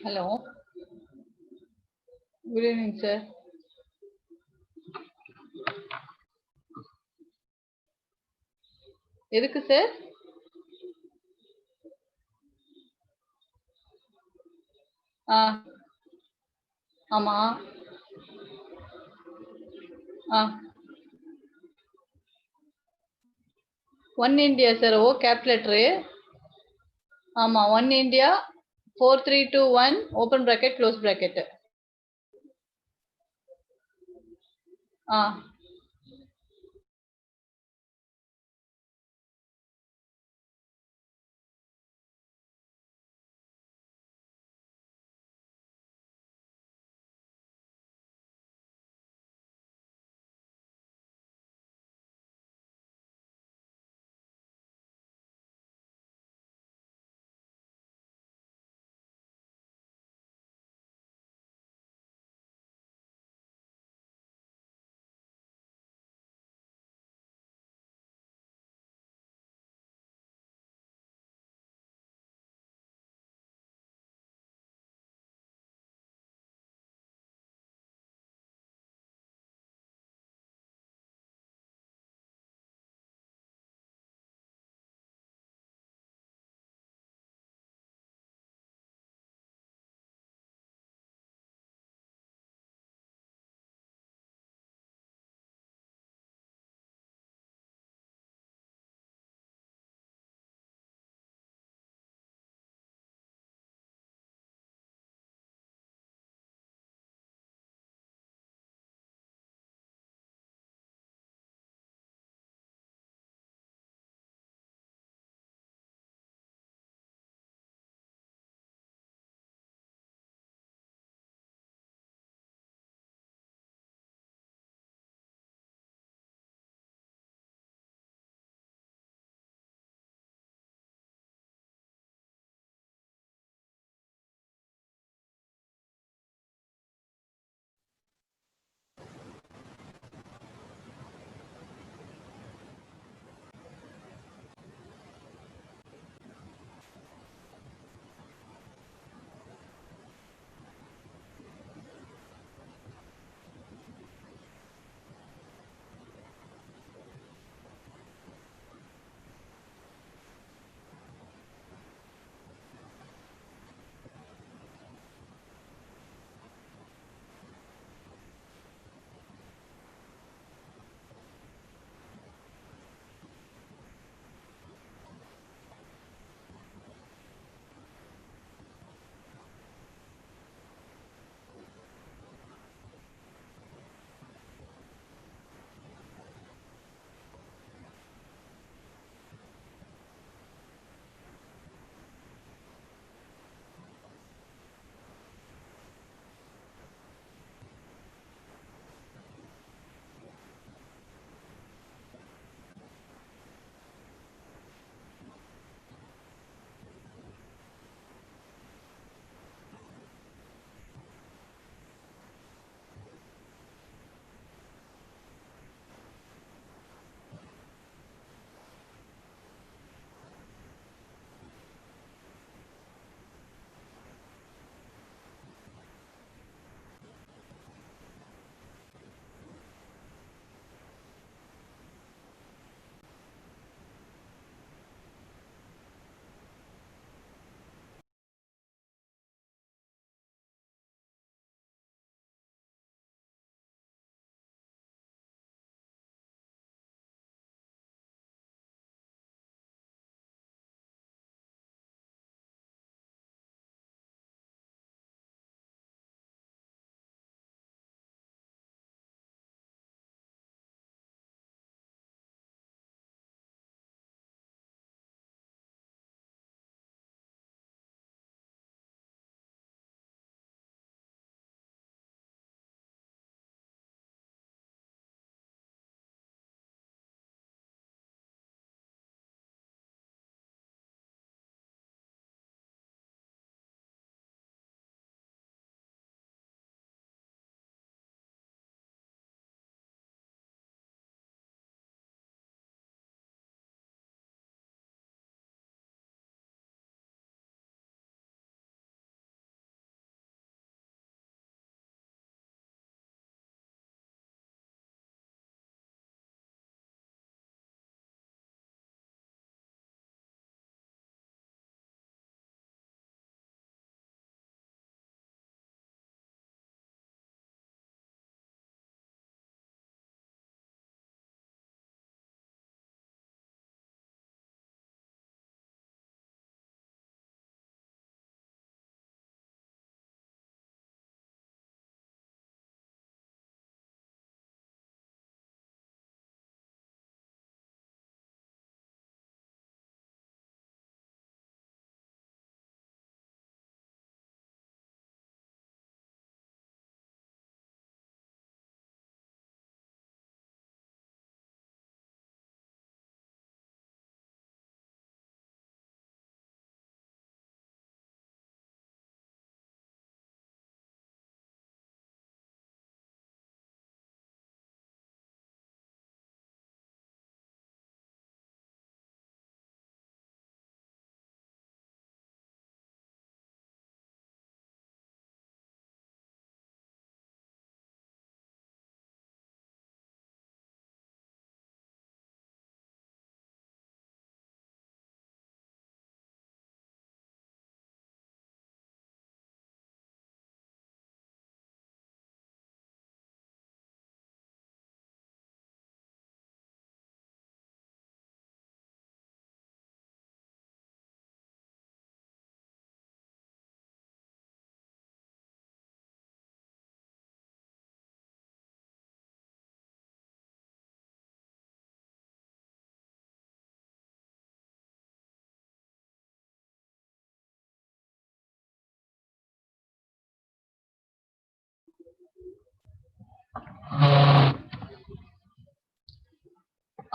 Hello. Good evening sir. எதுக்கு sir? ஆ. ஆமா. ஆ. One India sir. O cap letter. ஆமா. One India 4321 open bracket close bracket. ஆ.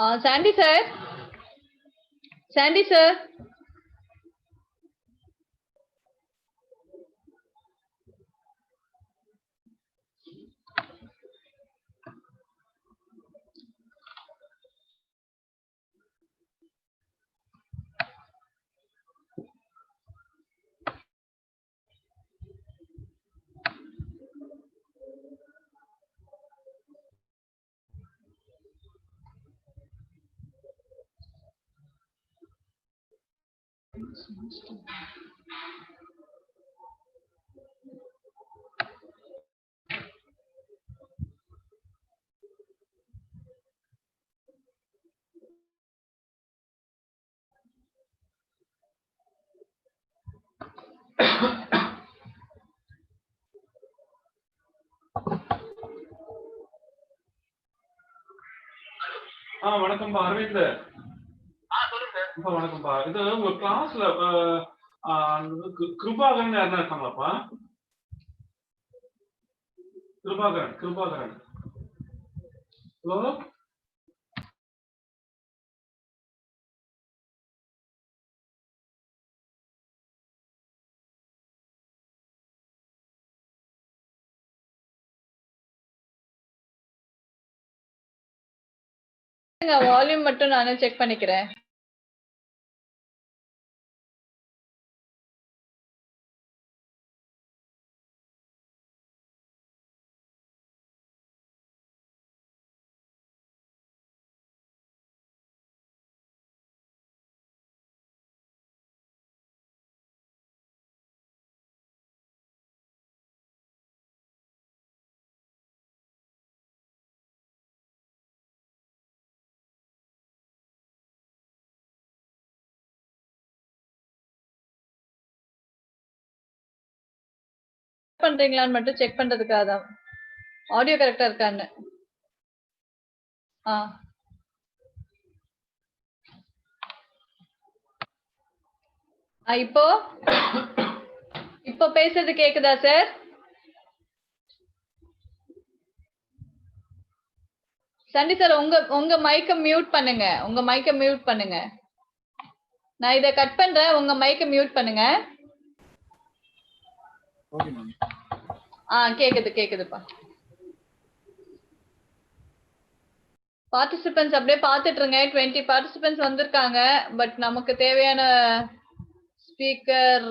Sandy sir. Sandy sir. வணக்கம்பா அரவிந்த். சொல்லுங்க சார். வணக்கம்பா. இது உங்க கிளாஸ்ல கிருபாகரன் யாருன்னா இருக்காங்களாப்பா? கிருபாகரன். ஹலோ. வால்யூம் மட்டும் நானே செக் பண்ணிக்கிறேன். பண்றீங்களான்னு மட்டும் செக் பண்றதுக்காக தான். ஆடியோ கரெக்டா இருக்கான்னு. இப்போ பேசுறது கேக்குதா சார்? சண்டி சார் உங்க மைக்க மியூட் பண்ணுங்க. நான் இத கட் பண்றேன். உங்க மைக்க மியூட் பண்ணுங்க. Okay ma'am. கேக்குதுப்பா. பார்ட்டிசிபென்ட்ஸ் அப்படியே பார்த்துட்டு இருங்க. 20 பார்ட்டிசிபென்ட்ஸ் வந்திருக்காங்க. பட் நமக்கு தேவையான ஸ்பீக்கர்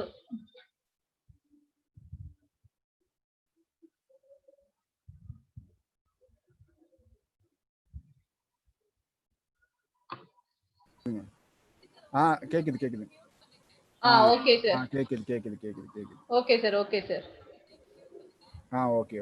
கேக்குது. Okay sir. கேக்குது. Okay sir. ஓகே.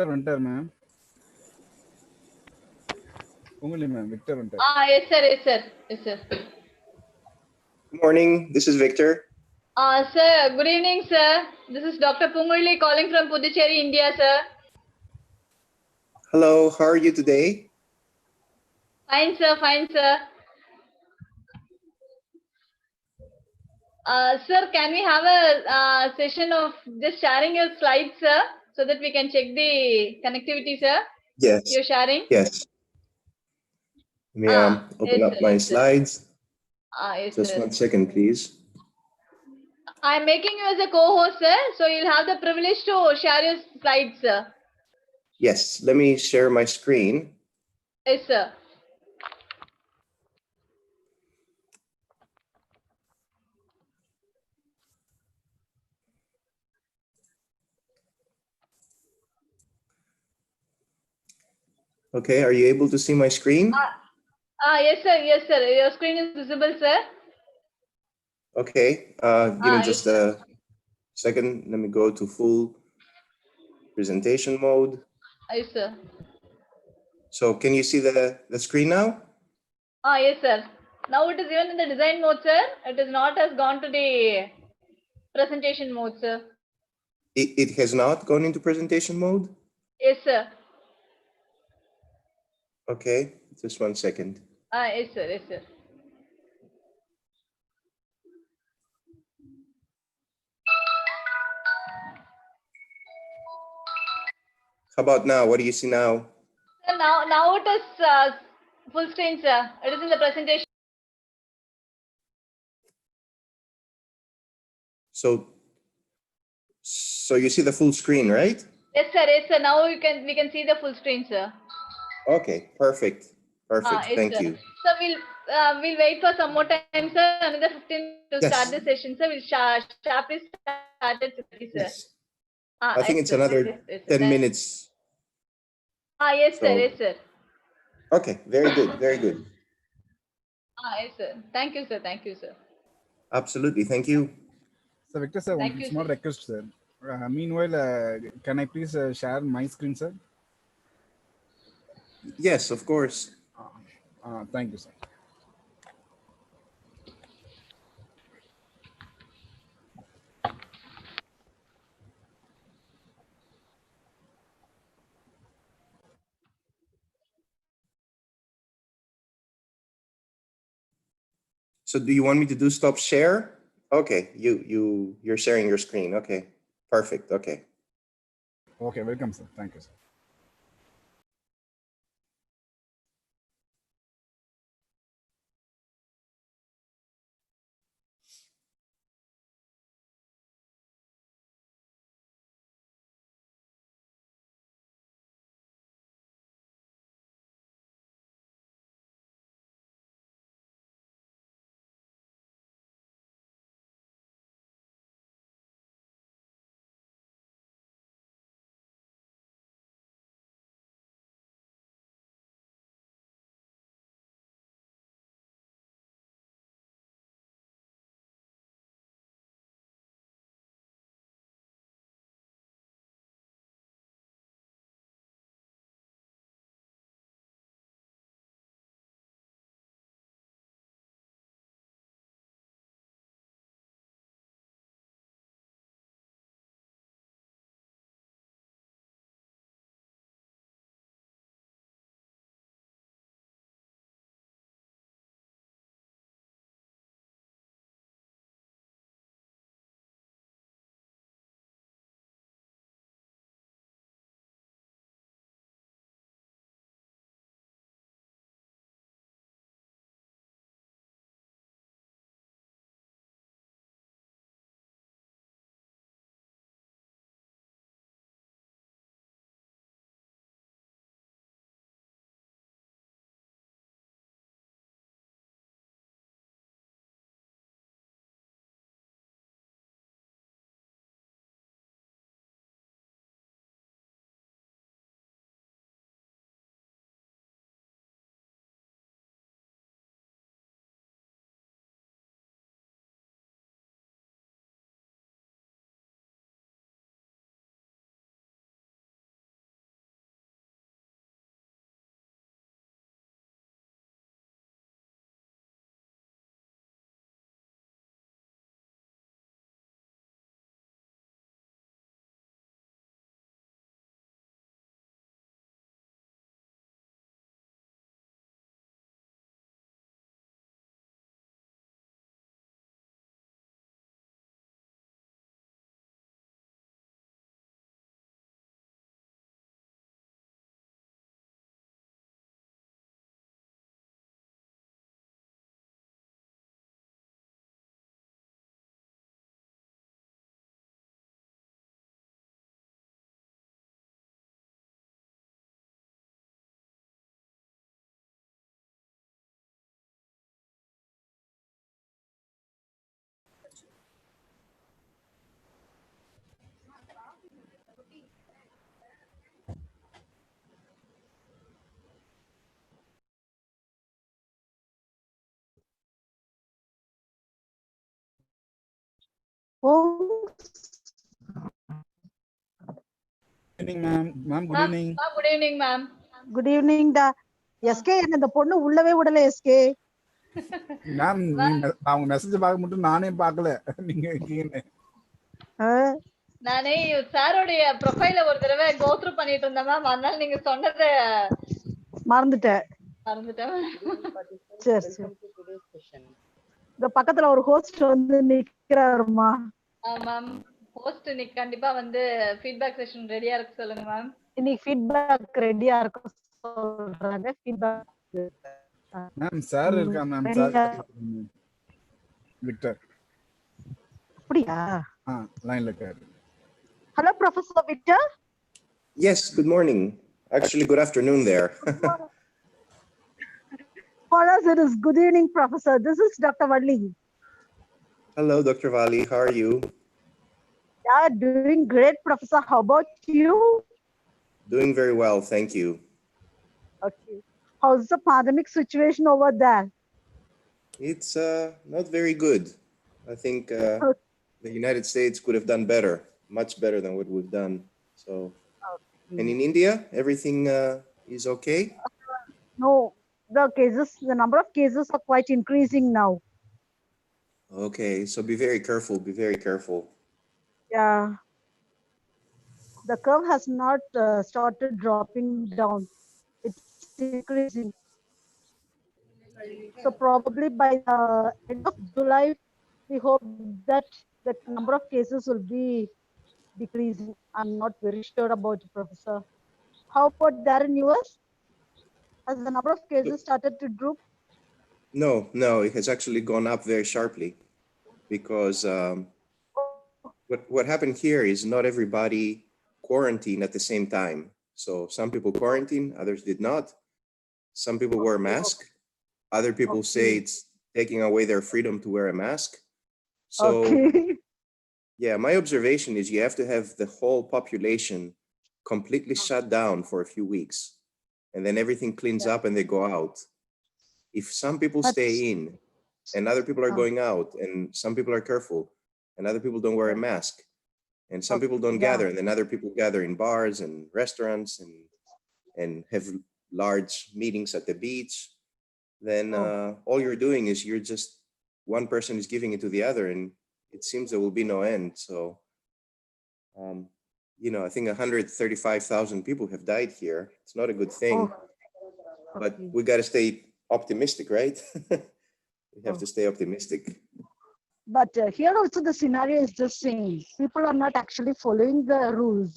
வந்துட்டார் மேம். Only ma'am, Victor வந்துட்டார். Yes sir. Good morning. This is Victor. Sir, good evening sir. This is Dr. Punguli calling from Puducherry, India sir. Hello, how are you today? Fine sir. Sir, can we have a session of just sharing your slides sir, so that we can check the connectivity sir? Yes. You're sharing? Yes. Let me open up my slides. Yes, just sir. 1 second, please. I'm making you as a co-host, sir, so you'll have the privilege to share your slides, sir. Yes, let me share my screen. Yes, sir. Okay, are you able to see my screen? Yes, sir. Your screen is visible, sir. Okay, give me Yes, just sir. a second. Let me go to full presentation mode. Yes, sir. So can you see the screen now? Yes, sir. Now it is even in the design mode, sir. It is not has gone to the presentation mode, sir. It has not gone into presentation mode? Yes, sir. Okay, just 1 second. Yes, sir. Yes, sir. How about now? What do you see now? Sir, now it is full screen, sir. It is in the presentation. So you see the full screen, right? Yes, sir. Yes, sir. Now we can see the full screen, sir. Okay, perfect. Perfect. Yes, Thank sir. you. So we'll wait for some more time, sir. Another 15 to Yes. start the session, sir. We'll sharply start at 6:30, sir. Yes. I think Yes, it's sir. another Yes, sir. 10 minutes. Yes, sir. So- Yes, sir. Okay, very good. Very good. Yes, sir. Thank you, sir. Thank you, sir. Absolutely. Thank you. So Victor sir, Thank one you, small sir. request, sir. Meanwhile, can I please share my screen, sir? Yes, of course. Thank you, sir. So do you want me to do stop share? Okay, you're sharing your screen. Okay, perfect. Okay. Okay, welcome, sir. Thank you, sir. Oh, Good evening, ma'am. Ma'am, good evening. Good evening, ma'am. good evening டா. SK என்ன இந்த பொண்ணு உள்ளவே விடல SK. Ma'am நான் உங்க message பார்க்க மட்டும் நானே பார்க்கல நீங்க இருக்கீங்கன்னு. நானே சாரோடைய ப்ரொஃபைல ஒரு தடவை கோ த்ரூ பண்ணிட்டு இருந்தேன் மேம். அதனால நீங்க சொன்னதை மறந்துட்டேன். மறந்துட்டேன். சரி சரி. இந்த பக்கத்துல ஒரு ஹோஸ்ட் வந்து நிக்கிறாருமா. மேம் ஹோஸ்ட் இன்னைக்கு கண்டிப்பா வந்து ஃபீட்பேக் செஷன் ரெடியா இருக்கு சொல்லுங்க மேம். இன்னைக்கு ஃபீட்பேக் ரெடியா இருக்கு சொல்றாங்க. ஃபீட்பேக் மேம் சார் இருக்கா மேம் சார் விக்டர். அப்படியா? லைன்ல இருக்காரு. Hello professor Victor. Yes, good morning. Actually, good afternoon there. For us it is good evening, Professor. This is Dr. Valli. Hello, Dr. Vali. How are you? Yeah, doing great, Professor. How about you? Doing very well, thank you. Okay. How's the pandemic situation over there? It's not very good. I think the United States could have done better, much better than what we've done. So, and in India, everything is okay? No, the number of cases are quite increasing now. Okay, so be very careful, be very careful. Yeah. The curve has not started dropping down. It's increasing. So probably by the end of July, we hope that the number of cases will be decreasing. I'm not very sure about it, Professor. How about there in US? Has the number of cases started to droop? No, it has actually gone up very sharply because what happened here is not everybody quarantined at the same time. So some people quarantine, others did not. Some people wear a mask. Other people say it's taking away their freedom to wear a mask. So yeah, my observation is you have to have the whole population completely shut down for a few weeks, and then everything cleans up and they go out. If some people stay in and other people are going out, and some people are careful and other people don't wear a mask, and some people don't gather, and then other people gather in bars and restaurants and have large meetings at the beach, then all you're doing is you're just one person is giving it to the other, and it seems there will be no end. So you know, I think 135,000 people have died here. It's not a good thing, but we got to stay optimistic, right? We have to stay optimistic. But here also the scenario is the same. People are not actually following the rules.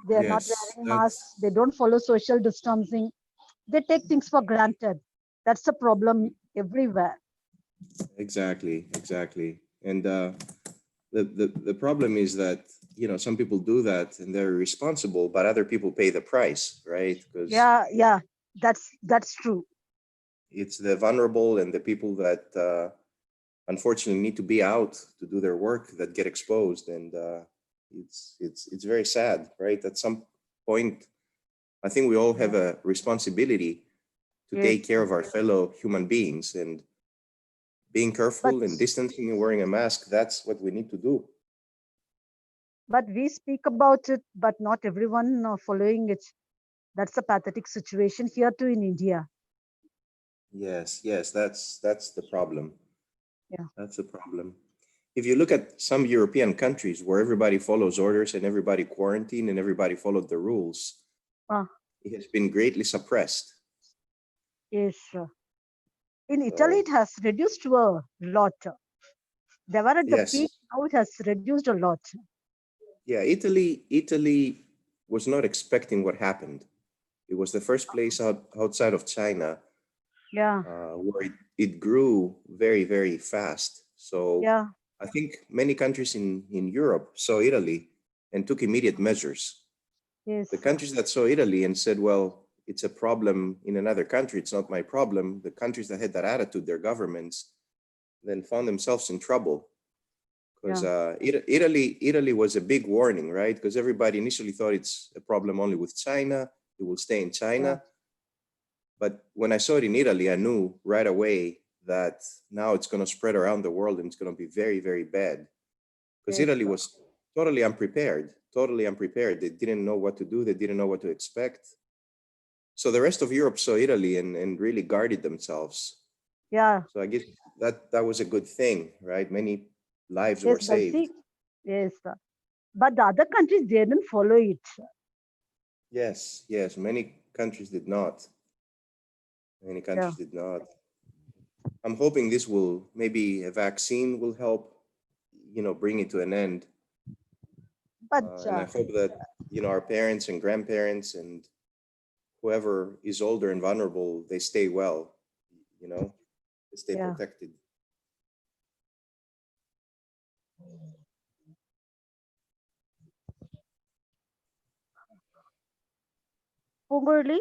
They are not wearing masks. They don't follow social distancing. They take things for granted. That's the problem everywhere. Exactly. And the problem is that, you know, some people do that and they're responsible, but other people pay the price, right? Because yeah, that's true. It's the vulnerable and the people that unfortunately need to be out to do their work that get exposed, and it's very sad, right? At some point, I think we all have a responsibility to take care of our fellow human beings, and being careful and distancing and wearing a mask, that's what we need to do. But we speak about it, but not everyone following it. That's a pathetic situation here too in India. Yes, that's the problem. Yeah, that's the problem. If you look at some European countries where everybody follows orders and everybody quarantined and everybody followed the rules, it has been greatly suppressed. Yes, in Italy it has reduced to a lot. They were at the peak, now it has reduced a lot. Yeah, Italy was not expecting what happened. It was the first place outside of China where it grew very, very fast. So I think many countries in Europe saw Italy and took immediate measures. Yes. The countries that saw Italy and said, well, it's a problem in another country, it's not my problem. The countries that had that attitude, their governments, then found themselves in trouble. Because Italy was a big warning, right? Because everybody initially thought it's a problem only with China, it will stay in China. But when I saw it in Italy, I knew right away that now it's going to spread around the world and it's going to be very, very bad. because Yes, Italy sir. was totally unprepared, totally unprepared. They didn't know what to do. They didn't know what to expect. So the rest of Europe saw Italy and really guarded themselves. Yeah. So I guess that was a good thing, right? Many lives Yes, were but saved. see, yes, sir. But the other countries didn't follow it, sir. Yes, yes. Many countries did not. Many countries did not. I'm hoping this will, maybe a vaccine will help, bring it to an end. But And I hope that, our parents and grandparents and whoever is older and vulnerable, they stay well, they stay yeah. protected. Pungurli?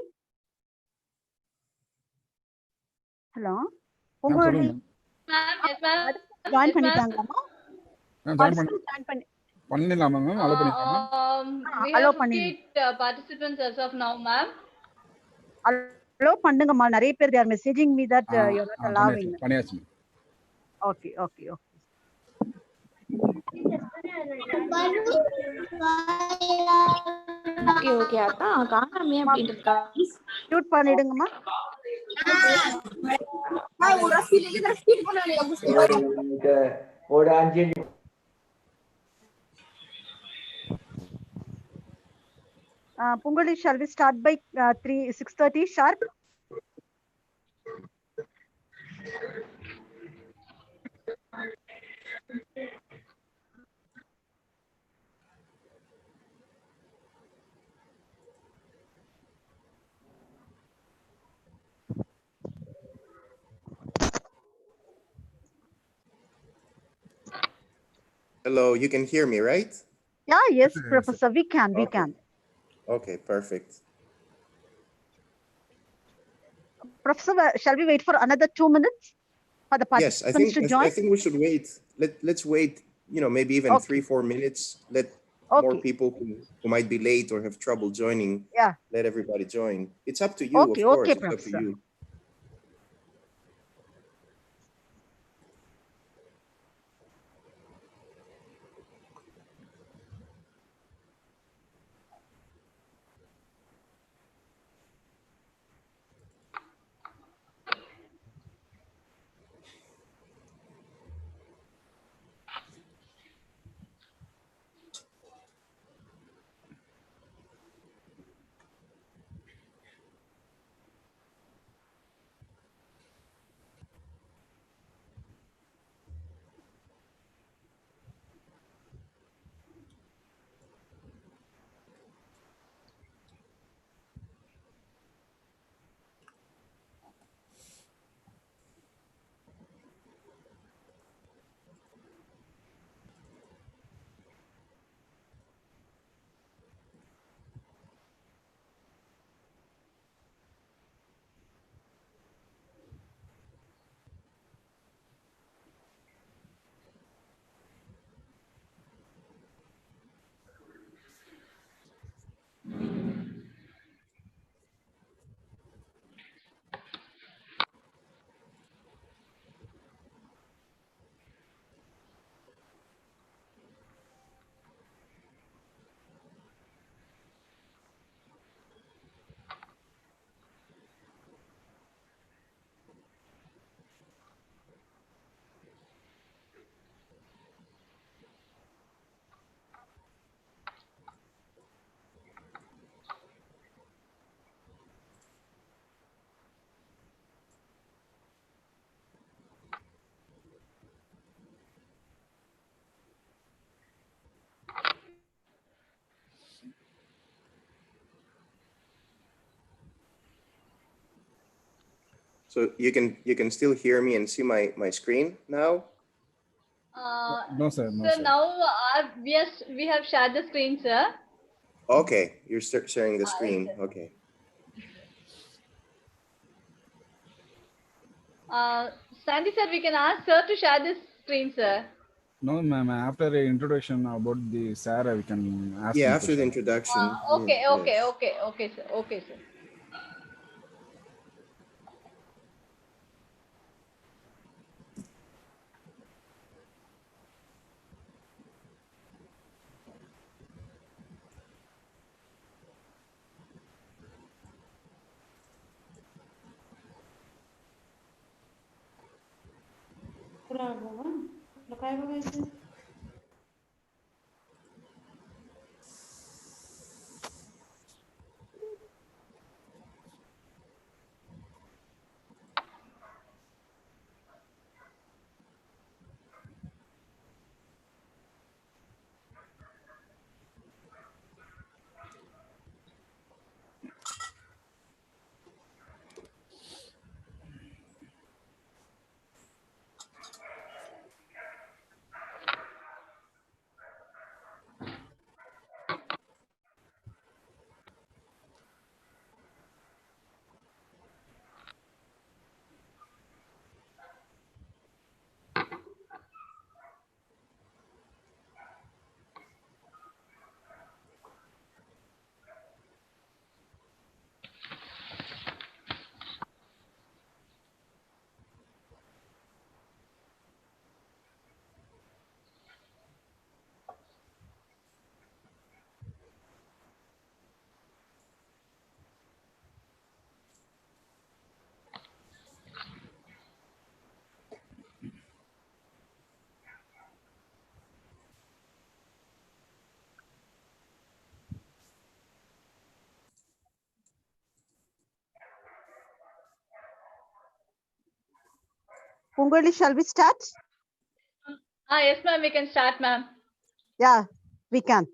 Hello? Pungurli? சொல்லுங்க Ma'am, yes, ma'am. Join Yes, ma'am. பண்ணிட்டாங்களாமா? Ma'am join பண்ணி Participants join பண்ணி பண்ணிடலாமா ma'am allow பண்ணிடலாமா We allow have பண்ணிடுங்க. 58 participants as of now, ma'am. Allow பண்ணுங்கம்மா. நிறைய பேர் they are messaging me that you're not allowing. பண்ணியாச்சு ma'am Okay, okay, okay. Okay okay அதான் காணாமே அப்படின்னு இருக்கா Mute பண்ணிடுங்கம்மா. ஒரு அஞ்சு Pungurli, shall we start by 6:30 sharp? Hello, you can hear me, right? Yeah, yes, Yes, Professor, we can, we Okay. can. Okay, perfect. Professor, shall we wait for another 2 minutes for the Yes, participants to join? I think we should wait. Let's wait, maybe even Okay. 3-4 minutes. Let more Okay, people who might be late or have trouble joining, yeah, let everybody join. It's up to you, okay, of course. okay, It's up to Professor. you. So you can still hear me and see my screen now? No, sir. No, Sir, sir. now we have shared the screen, sir. Okay, you're sharing the screen. Yes, sir. Okay. Sandy sir, we can ask sir to share this screen, sir. No, ma'am. After the introduction about the Sarah, we can ask. Yeah, him to after the share. introduction. Okay, yeah, okay, yes. okay, okay, sir. Okay, sir. पुरा बाबा तुला काय बघायचं Pungoli, shall we start? Yes, ma'am. We can start, ma'am. Yeah, we can.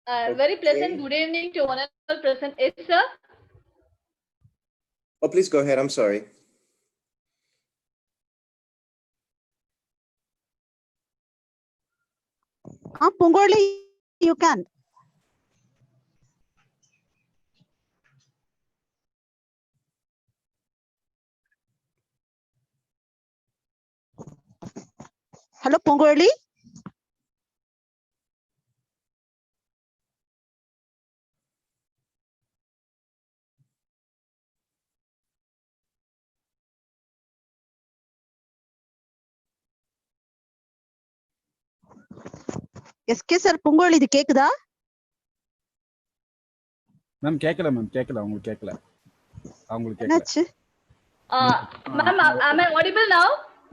Very pleasant Okay. good evening to one and all present. Yes, sir. Oh, please go ahead. I'm sorry. Pungoli, you can. Hello, Pungoli. SK sir Pongal இது கேக்குதா? Ma'am கேட்கல ma'am, கேட்கல, அவங்களுக்கு கேட்கல, அவங்களுக்கு கேட்கல. என்னாச்சு? Ma'am, am I audible now?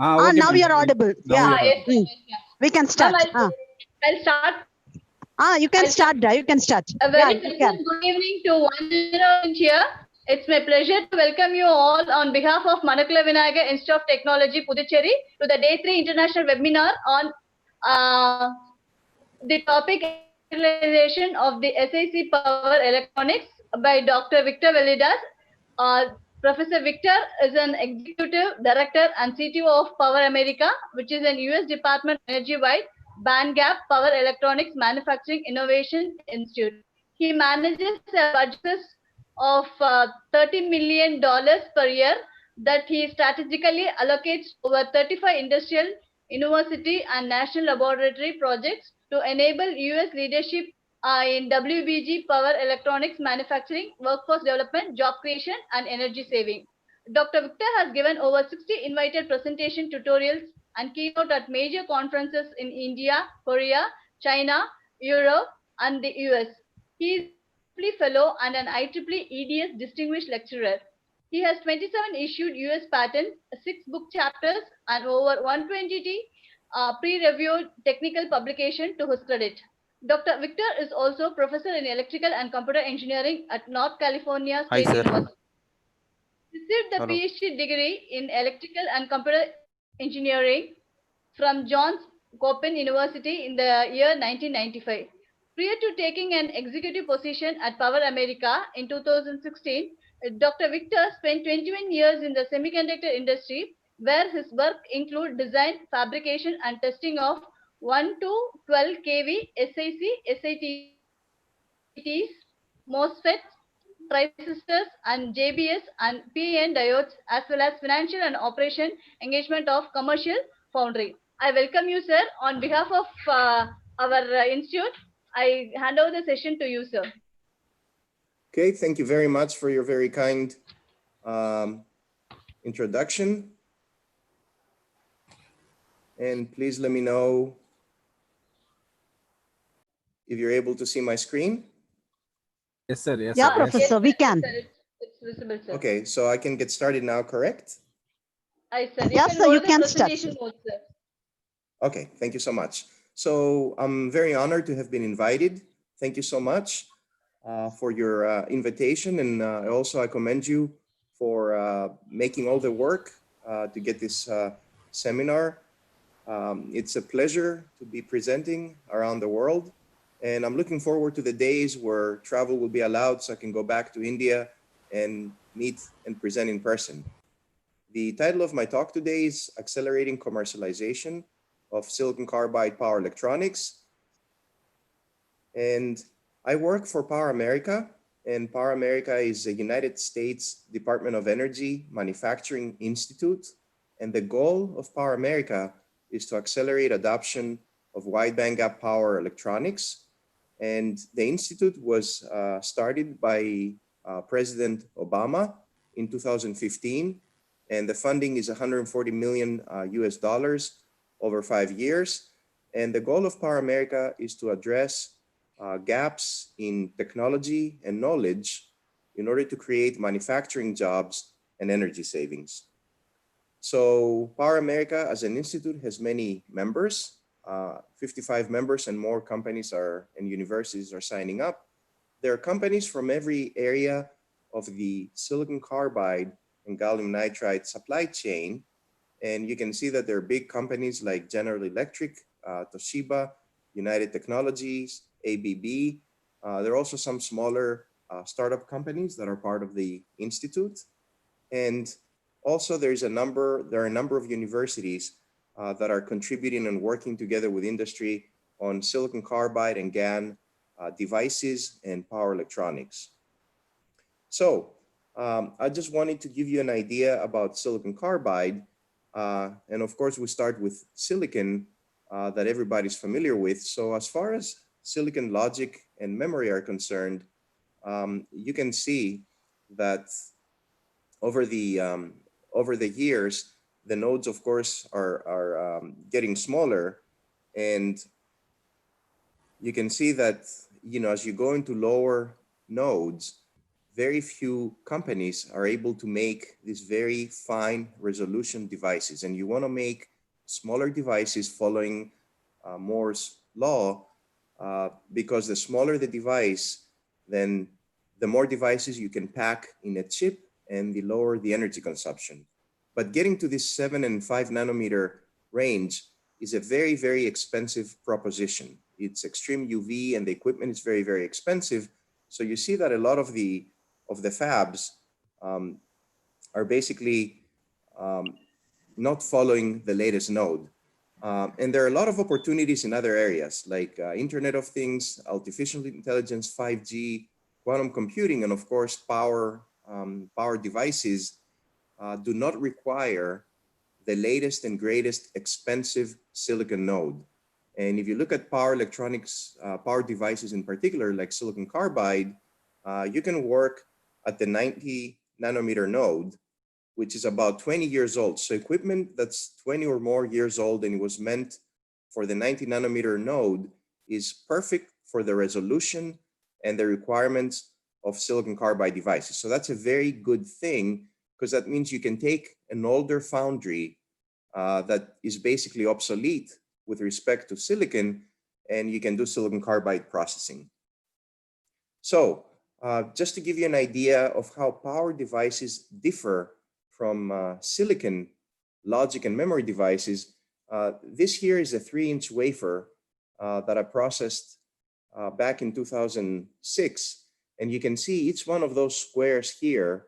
Okay, Now ma'am. you are audible. Now Yeah. you are Yes, audible. yes, ma'am. We can start. Ma'am, I'll start. You can start. You can start. A very Yeah, you can. pleasant good evening to one and all here. It's my pleasure to welcome you all on behalf of Manakula Vinayagar Institute of Technology, Puducherry, to the Day 3 International Webinar on the topic utilization of the SiC power electronics by Dr. Victor Velidas. Professor Victor is an executive director and CTO of Power America, which is an US Department of Energy-wide band gap power electronics manufacturing innovation institute. He manages a budget of $30 million per year that he strategically allocates over 35 industrial, university and national laboratory projects to enable US leadership in WBG power electronics manufacturing, workforce development, job creation and energy saving. Dr. Victor has given over 60 invited presentation tutorials and keynote at major conferences in India, Korea, China, Europe and the US. He is a fellow and an IEEE EDS distinguished lecturer. He has 27 issued US patents, 6 book chapters and over 120 pre-reviewed technical publication to his credit. Dr. Victor is also professor in electrical and computer engineering at North California State University. Received the Hello. PhD degree in electrical and computer engineering from Johns Hopkins University in the year 1995. Prior to taking an executive position at Power America in 2016, Dr. Victor spent 21 years in the semiconductor industry, where his work include design, fabrication and testing of 1 to 12 kV SiC, SiTs, MOSFETs, transistors and JBS and PN diodes, as well as financial and operation engagement of commercial foundry. I welcome you, sir. On behalf of our institute, I hand over the session to you, sir. Okay, thank you very much for your very kind introduction. And please let me know if you're able to see my screen. Yes, sir. Yes, Yeah, sir. Professor, we can. Sir, it's visible, sir. Okay, so I can get started now, correct? I said, Yes, sir, go you to the can start, presentation sir. mode, sir. Okay, thank you so much. So I'm very honored to have been invited. Thank you so much for your invitation. And I commend you for making all the work to get this seminar. It's a pleasure to be presenting around the world. And I'm looking forward to the days where travel will be allowed so I can go back to India and meet and present in person. The title of my talk today is Accelerating Commercialization of Silicon Carbide Power Electronics. And I work for Power America, and Power America is a United States Department of Energy Manufacturing Institute. And the goal of Power America is to accelerate adoption of wide bandgap power electronics. And the institute was started by President Obama in 2015. And the funding is 140 million US dollars over 5 years. And the goal of Power America is to address gaps in technology and knowledge in order to create manufacturing jobs and energy savings. So Power America as an institute has many members, 55 members, and more companies and universities are signing up. There are companies from every area of the silicon carbide and gallium nitride supply chain. And you can see that there are big companies like General Electric, Toshiba, United Technologies, ABB. There are also some smaller startup companies that are part of the institute. And also there are a number of universities that are contributing and working together with industry on silicon carbide and GaN devices and power electronics. So I just wanted to give you an idea about silicon carbide. And of course, we start with silicon that everybody's familiar with. So as far as silicon logic and memory are concerned, you can see that over the years, the nodes, of course, are getting smaller. And you can see that, as you go into lower nodes, very few companies are able to make these very fine resolution devices. And you want to make smaller devices following Moore's law, because the smaller the device, then the more devices you can pack in a chip and the lower the energy consumption. But getting to this 7 and 5 nanometer range is a very, very expensive proposition. It's extreme UV and the equipment is very, very expensive. So you see that a lot of the fabs are basically not following the latest node. And there are a lot of opportunities in other areas like Internet of Things, artificial intelligence, 5G, quantum computing, and of course, power devices do not require the latest and greatest expensive silicon node. And if you look at power electronics, power devices in particular, like silicon carbide, you can work at the 90 nanometer node, which is about 20 years old. So equipment that's 20 or more years old and it was meant for the 90 nanometer node is perfect for the resolution and the requirements of silicon carbide devices. So that's a very good thing, because that means you can take an older foundry that is basically obsolete with respect to silicon, and you can do silicon carbide processing. So just to give you an idea of how power devices differ from silicon logic and memory devices, this here is a 3-inch wafer that I processed back in 2006. And you can see each one of those squares here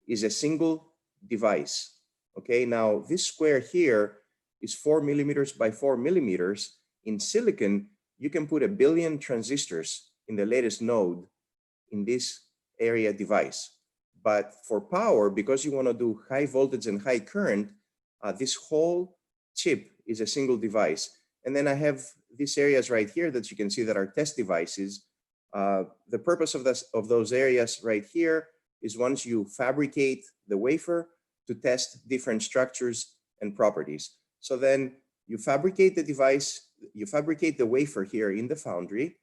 is a single device. Okay, now this square here is 4 millimeters by 4 millimeters. In silicon, you can put 1 billion transistors in the latest node in this area device. But for power, because you want to do high voltage and high current, this whole chip is a single device. And then I have these areas right here that you can see that are test devices. The purpose of those areas right here is once you fabricate the wafer to test different structures and properties. So then you fabricate the device, you fabricate the wafer here in the foundry,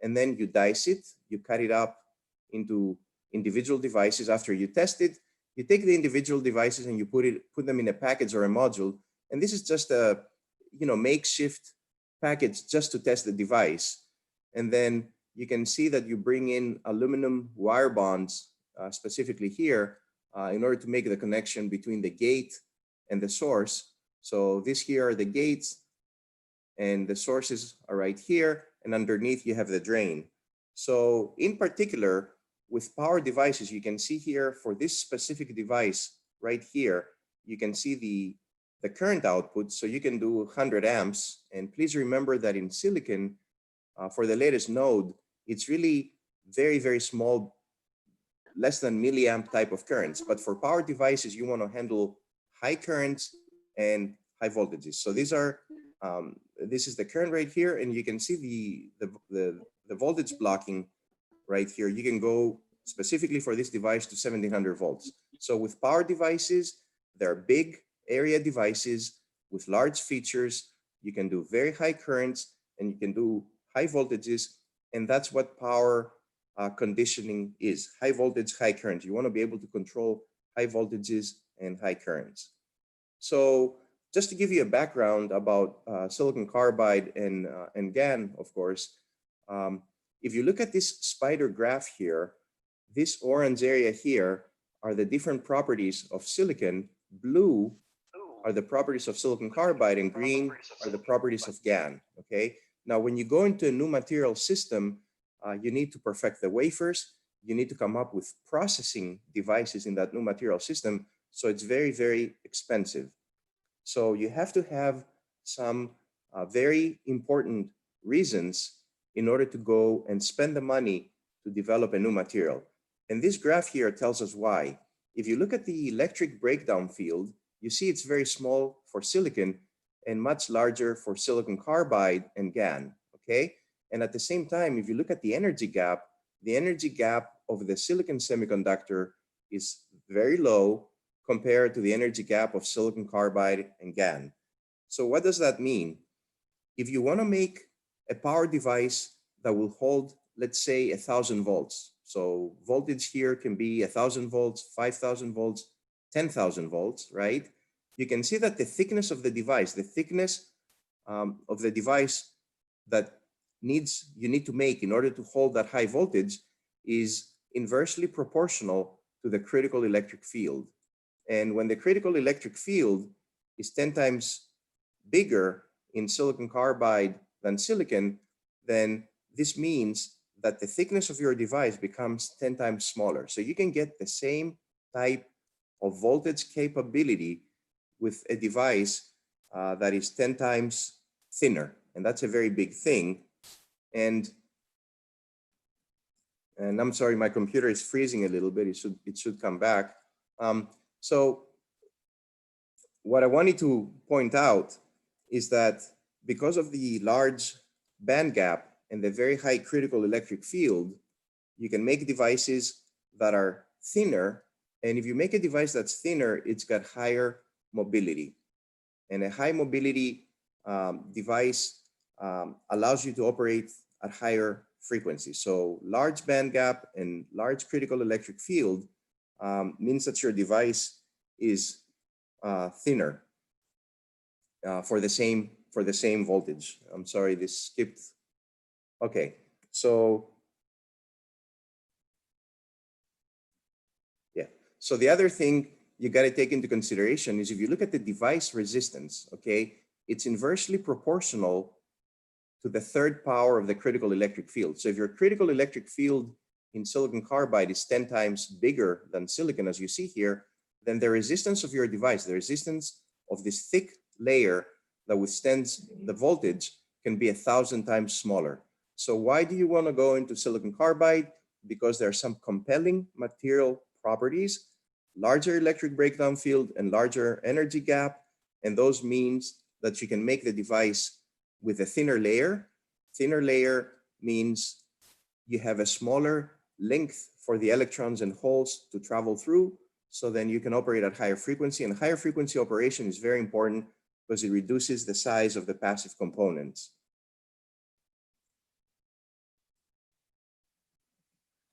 and then you dice it, you cut it up into individual devices after you test it, You take the individual devices and you put them in a package or a module. And this is just a makeshift package just to test the device. And then you can see that you bring in aluminum wire bonds, specifically here, in order to make the connection between the gate and the source. So this here are the gates, and the sources are right here, and underneath you have the drain. So in particular, with power devices, you can see here for this specific device right here, you can see the current output. So you can do 100 amps. And please remember that in silicon, for the latest node, it's really very, very small, less than milliamp type of currents. But for power devices, you want to handle high currents and high voltages. So these are, this is the current right here, and you can see the voltage blocking right here. You can go specifically for this device to 1700 volts. So with power devices, they're big area devices with large features. You can do very high currents and you can do high voltages. And that's what power conditioning is: high voltage, high current. You want to be able to control high voltages and high currents. So just to give you a background about silicon carbide and GaN, of course, if you look at this spider graph here, this orange area here are the different properties of silicon. Blue are the properties of silicon carbide, and green are the properties of GaN, okay? Now, when you go into a new material system, you need to perfect the wafers. You need to come up with processing devices in that new material system. So it's very, very expensive. So you have to have some very important reasons in order to go and spend the money to develop a new material. And this graph here tells us why. If you look at the electric breakdown field, you see it's very small for silicon and much larger for silicon carbide and GaN, okay? And at the same time, if you look at the energy gap of the silicon semiconductor is very low compared to the energy gap of silicon carbide and GaN. So what does that mean? If you want to make a power device that will hold, let's say, 1,000 volts. So voltage here can be 1,000 volts, 5,000 volts, 10,000 volts, right? You can see that the thickness of the device, of the device that you need to make in order to hold that high voltage is inversely proportional to the critical electric field. And when the critical electric field is 10 times bigger in silicon carbide than silicon, then this means that the thickness of your device becomes 10 times smaller. So you can get the same type of voltage capability with a device that is 10 times thinner. And that's a very big thing. And I'm sorry, my computer is freezing a little bit. It should come back. So what I wanted to point out is that because of the large band gap and the very high critical electric field, you can make devices that are thinner. And if you make a device that's thinner, it's got higher mobility. And a high mobility device allows you to operate at higher frequencies. So large band gap and large critical electric field means that your device is thinner for the same voltage. I'm sorry, this skipped. Okay, so yeah. So the other thing you got to take into consideration is if you look at the device resistance, okay, it's inversely proportional to the third power of the critical electric field. So if your critical electric field in silicon carbide is 10 times bigger than silicon, as you see here, then the resistance of your device, the resistance of this thick layer that withstands the voltage, can be 1,000 times smaller. So why do you want to go into silicon carbide? Because there are some compelling material properties, larger electric breakdown field and larger energy gap. And those means that you can make the device with a thinner layer. Thinner layer means you have a smaller length for the electrons and holes to travel through. So then you can operate at higher frequency, and higher frequency operation is very important because it reduces the size of the passive components.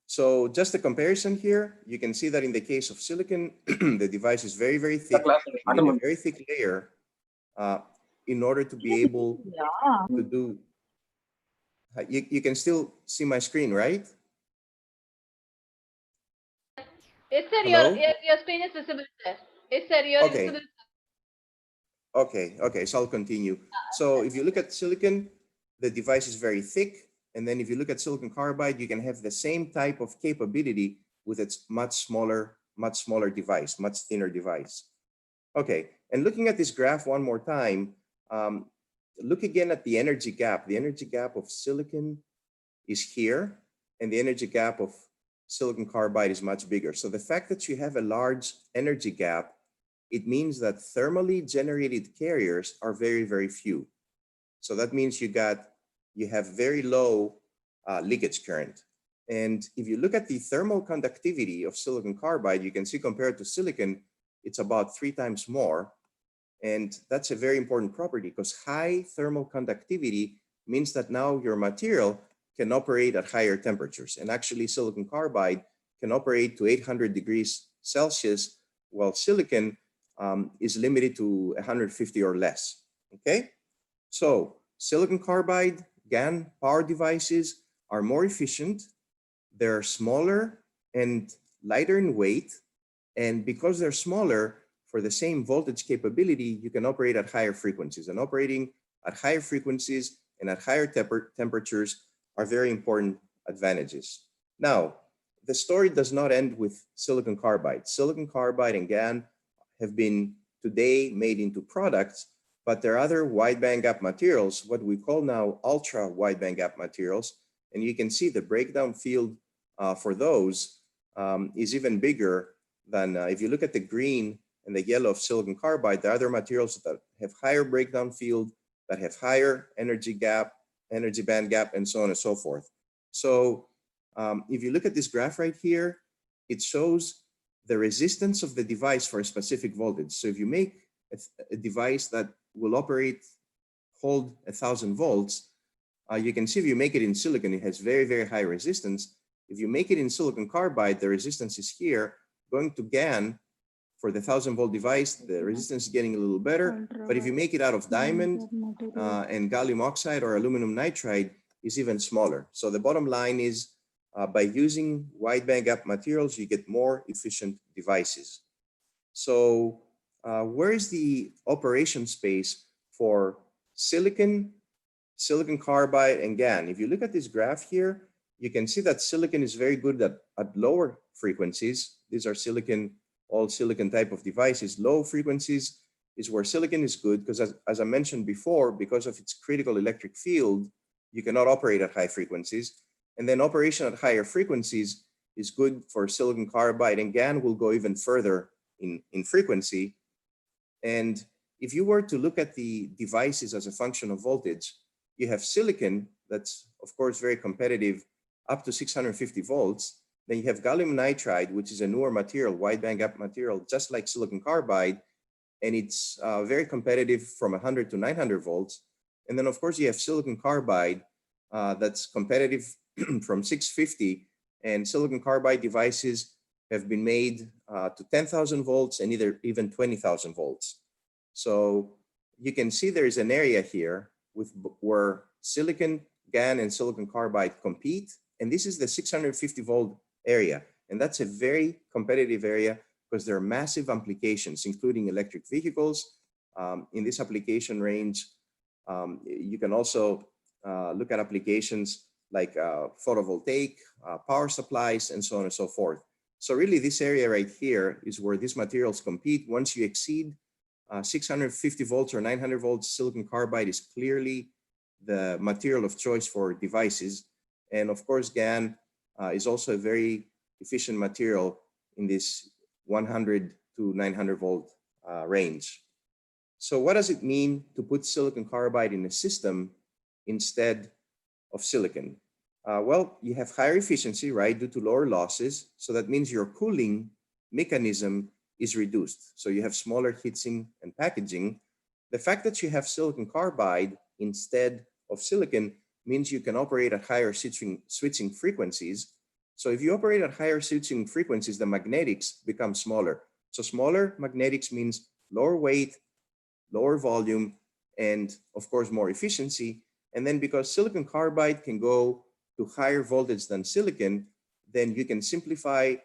So just a comparison here, you can see that in the case of silicon, the device is very, very thick. You need a very thick layer in order to be able to do. You can still see my screen, right? Yes, sir. Hello? Your screen is visible, sir. Yes, sir. You're Okay. visible. Okay, so I'll continue. So if you look at silicon, the device is very thick. And then if you look at silicon carbide, you can have the same type of capability with its much smaller device, much thinner device. Okay, and looking at this graph one more time, look again at the energy gap. The energy gap of silicon is here, and the energy gap of silicon carbide is much bigger. So the fact that you have a large energy gap, it means that thermally generated carriers are very, very few. So that means you have very low leakage current. And if you look at the thermal conductivity of silicon carbide, you can see compared to silicon, it's about 3 times more. And that's a very important property because high thermal conductivity means that now your material can operate at higher temperatures. And actually silicon carbide can operate to 800 degrees Celsius, while silicon is limited to 150 or less, okay? So silicon carbide GaN power devices are more efficient, they're smaller and lighter in weight, and because they're smaller, for the same voltage capability, you can operate at higher frequencies, and operating at higher frequencies and at higher temperatures are very important advantages. Now, the story does not end with silicon carbide. Silicon carbide and GaN have been today made into products, but there are other wide bandgap materials, what we call now ultra wide bandgap materials. And you can see the breakdown field for those is even bigger than, if you look at the green and the yellow of silicon carbide, there are other materials that have higher breakdown field, that have higher energy band gap, and so on and so forth. So if you look at this graph right here, it shows the resistance of the device for a specific voltage. So if you make a device that will hold 1,000 volts, you can see if you make it in silicon, it has very, very high resistance. If you make it in silicon carbide, the resistance is here. Going to GaN for the 1,000 volt device, the resistance is getting a little better. But if you make it out of diamond and gallium oxide or aluminum nitride, is even smaller. So the bottom line is, by using wide bandgap materials, you get more efficient devices. So where is the operation space for silicon carbide, and GaN? If you look at this graph here, you can see that silicon is very good at lower frequencies. These are all silicon type of devices. Low frequencies is where silicon is good because, as I mentioned before, because of its critical electric field, you cannot operate at high frequencies. And then operation at higher frequencies is good for silicon carbide, and GaN will go even further in frequency. And if you were to look at the devices as a function of voltage, you have silicon that's, of course, very competitive up to 650 volts. Then you have gallium nitride, which is a newer material, wide bandgap material, just like silicon carbide, and it's very competitive from 100 to 900 volts. And then, of course, you have silicon carbide that's competitive from 650, and silicon carbide devices have been made to 10,000 volts and even 20,000 volts. So you can see there is an area here where silicon, GaN, and silicon carbide compete, and this is the 650 volt area. And that's a very competitive area because there are massive applications, including electric vehicles. In this application range, you can also look at applications like photovoltaic, power supplies, and so on and so forth. So really this area right here is where these materials compete. Once you exceed 650 volts or 900 volts, silicon carbide is clearly the material of choice for devices. And of course, GaN is also a very efficient material in this 100 to 900 volt range. So what does it mean to put silicon carbide in a system instead of silicon? Well, you have higher efficiency, right, due to lower losses. So that means your cooling mechanism is reduced. So you have smaller heatsink and packaging. The fact that you have silicon carbide instead of silicon means you can operate at higher switching frequencies. So if you operate at higher switching frequencies, the magnetics become smaller. So smaller magnetics means lower weight, lower volume, and of course, more efficiency. And then because silicon carbide can go to higher voltage than silicon, then you can simplify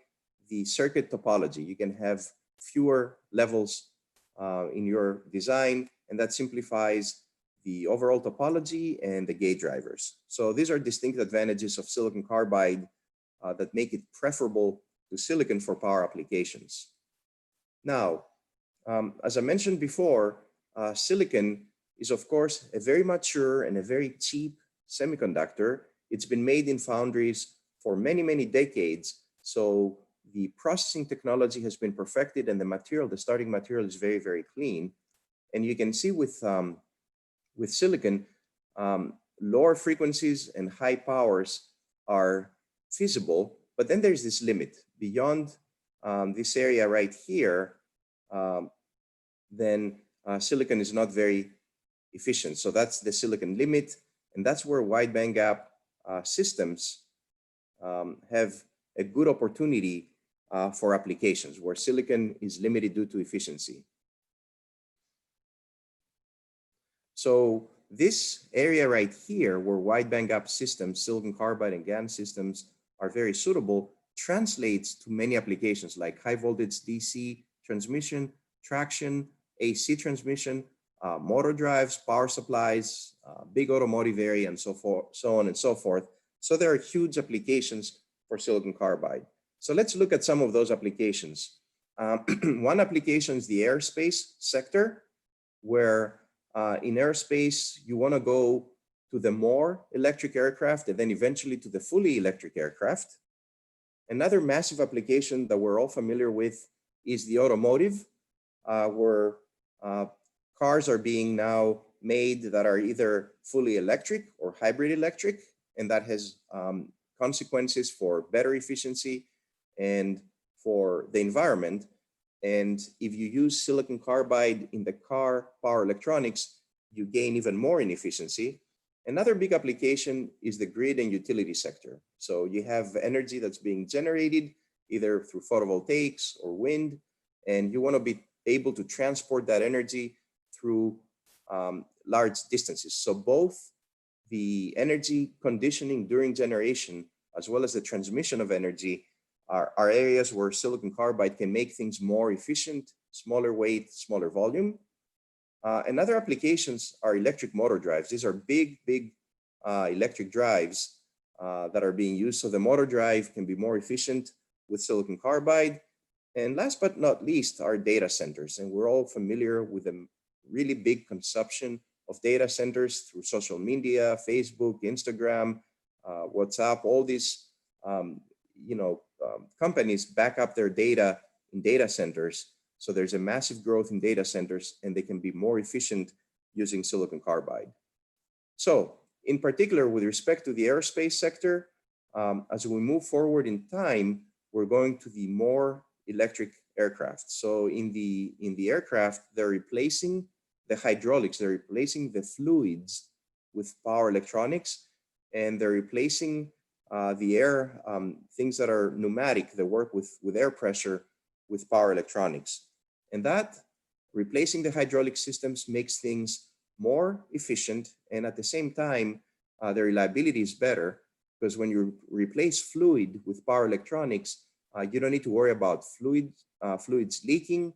the circuit topology. You can have fewer levels in your design, and that simplifies the overall topology and the gate drivers. So these are distinct advantages of silicon carbide that make it preferable to silicon for power applications. Now, as I mentioned before, silicon is of course a very mature and a very cheap semiconductor. It's been made in foundries for many, many decades. So the processing technology has been perfected and the material, the starting material is very, very clean. And you can see with silicon, lower frequencies and high powers are feasible, but then there's this limit. Beyond this area right here, then silicon is not very efficient. So that's the silicon limit, and that's where wide bandgap systems have a good opportunity for applications where silicon is limited due to efficiency. So this area right here where wide bandgap systems, silicon carbide and GaN systems are very suitable, translates to many applications like high voltage DC transmission, traction, AC transmission, motor drives, power supplies, big automotive area, and so on and so forth. So there are huge applications for silicon carbide. So let's look at some of those applications. One application is the aerospace sector, where in aerospace, you want to go to the more electric aircraft and then eventually to the fully electric aircraft. Another massive application that we're all familiar with is the automotive, where cars are being now made that are either fully electric or hybrid electric, and that has consequences for better efficiency and for the environment. And if you use silicon carbide in the car power electronics, you gain even more in efficiency. Another big application is the grid and utility sector. So you have energy that's being generated either through photovoltaics or wind, and you want to be able to transport that energy through large distances. So both the energy conditioning during generation as well as the transmission of energy are areas where silicon carbide can make things more efficient, smaller weight, smaller volume. And other applications are electric motor drives. These are big electric drives that are being used. So the motor drive can be more efficient with silicon carbide. And last but not least are data centers. And we're all familiar with the really big consumption of data centers through social media, Facebook, Instagram, WhatsApp, all these companies back up their data in data centers. So there's a massive growth in data centers and they can be more efficient using silicon carbide. So in particular, with respect to the aerospace sector, as we move forward in time, we're going to the more electric aircraft. So in the aircraft, they're replacing the hydraulics, they're replacing the fluids with power electronics, and they're replacing the air, things that are pneumatic, that work with air pressure, with power electronics. And that, replacing the hydraulic systems, makes things more efficient, and at the same time, the reliability is better, because when you replace fluid with power electronics, you don't need to worry about fluids leaking,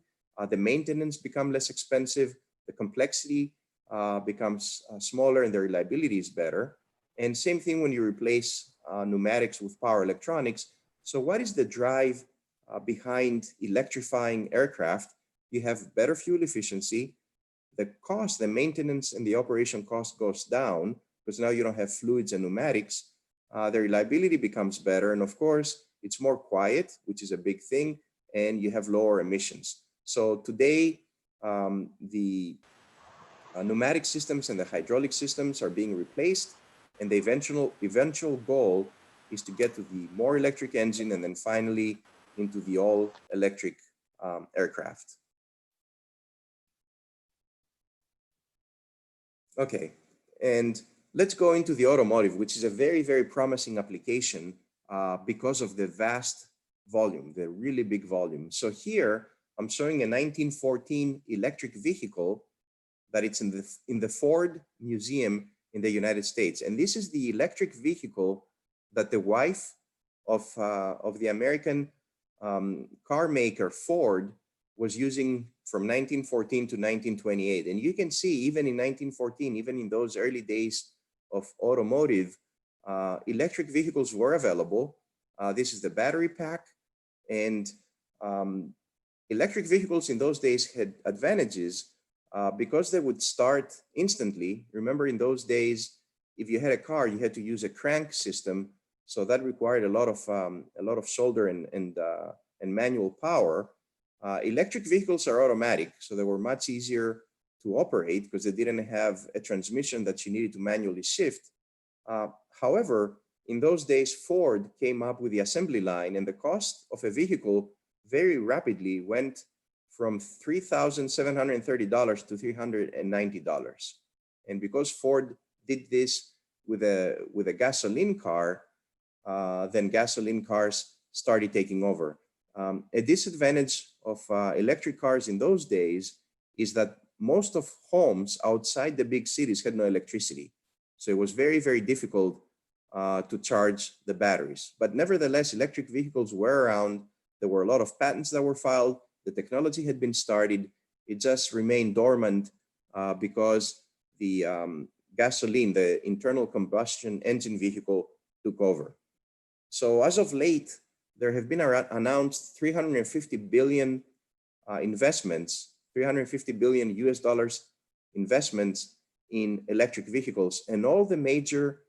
the maintenance becomes less expensive, the complexity becomes smaller, and the reliability is better. And same thing when you replace pneumatics with power electronics. So what is the drive behind electrifying aircraft? You have better fuel efficiency, the cost, the maintenance and the operation cost goes down, because now you don't have fluids and pneumatics. The reliability becomes better, and of course, it's more quiet, which is a big thing, and you have lower emissions. So today, the pneumatic systems and the hydraulic systems are being replaced, and the eventual goal is to get to the more electric engine and then finally into the all electric aircraft. Okay, and let's go into the automotive, which is a very, very promising application because of the vast volume, the really big volume. So here I'm showing a 1914 electric vehicle that it's in the Ford Museum in the United States. And this is the electric vehicle that the wife of the American car maker Ford was using from 1914 to 1928. And you can see even in 1914, even in those early days of automotive, electric vehicles were available. This is the battery pack. And electric vehicles in those days had advantages because they would start instantly. Remember, in those days, if you had a car, you had to use a crank system. So that required a lot of shoulder and manual power. Electric vehicles are automatic, so they were much easier to operate because they didn't have a transmission that you needed to manually shift. However, in those days, Ford came up with the assembly line, and the cost of a vehicle very rapidly went from $3,730 to $390. And because Ford did this with a gasoline car, then gasoline cars started taking over. A disadvantage of electric cars in those days is that most of homes outside the big cities had no electricity. So it was very, very difficult to charge the batteries. But nevertheless, electric vehicles were around. There were a lot of patents that were filed. The technology had been started. It just remained dormant because the gasoline, the internal combustion engine vehicle, took over. So as of late, there have been announced 350 billion investments, 350 billion US dollars investments in electric vehicles. And all the major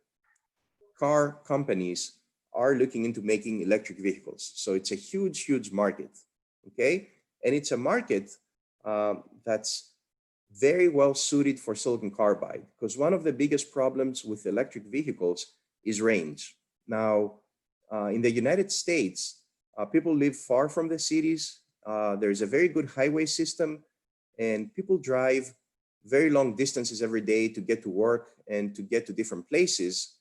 car companies are looking into making electric vehicles. So it's a huge, huge market, okay? And it's a market that's very well suited for silicon carbide, because one of the biggest problems with electric vehicles is range. Now, in the United States, people live far from the cities. There's a very good highway system, and people drive very long distances every day to get to work and to get to different places,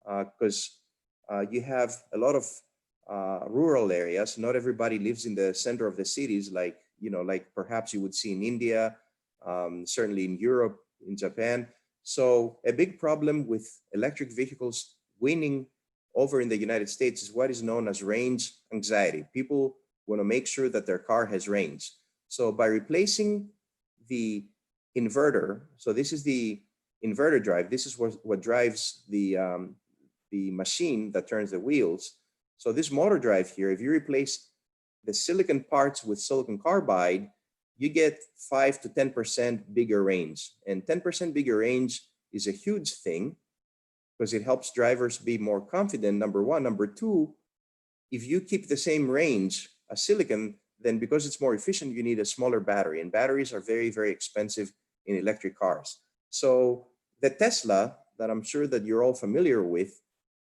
because you have a lot of rural areas. Not everybody lives in the center of the cities, like perhaps you would see in India, certainly in Europe, in Japan. So a big problem with electric vehicles winning over in the United States is what is known as range anxiety. People want to make sure that their car has range. So by replacing the inverter, so this is the inverter drive, this is what drives the machine that turns the wheels. So this motor drive here, if you replace the silicon parts with silicon carbide, you get 5 to 10% bigger range. And 10% bigger range is a huge thing because it helps drivers be more confident, number one. Number two, if you keep the same range as silicon, then because it's more efficient, you need a smaller battery. And batteries are very, very expensive in electric cars. So the Tesla, that I'm sure that you're all familiar with,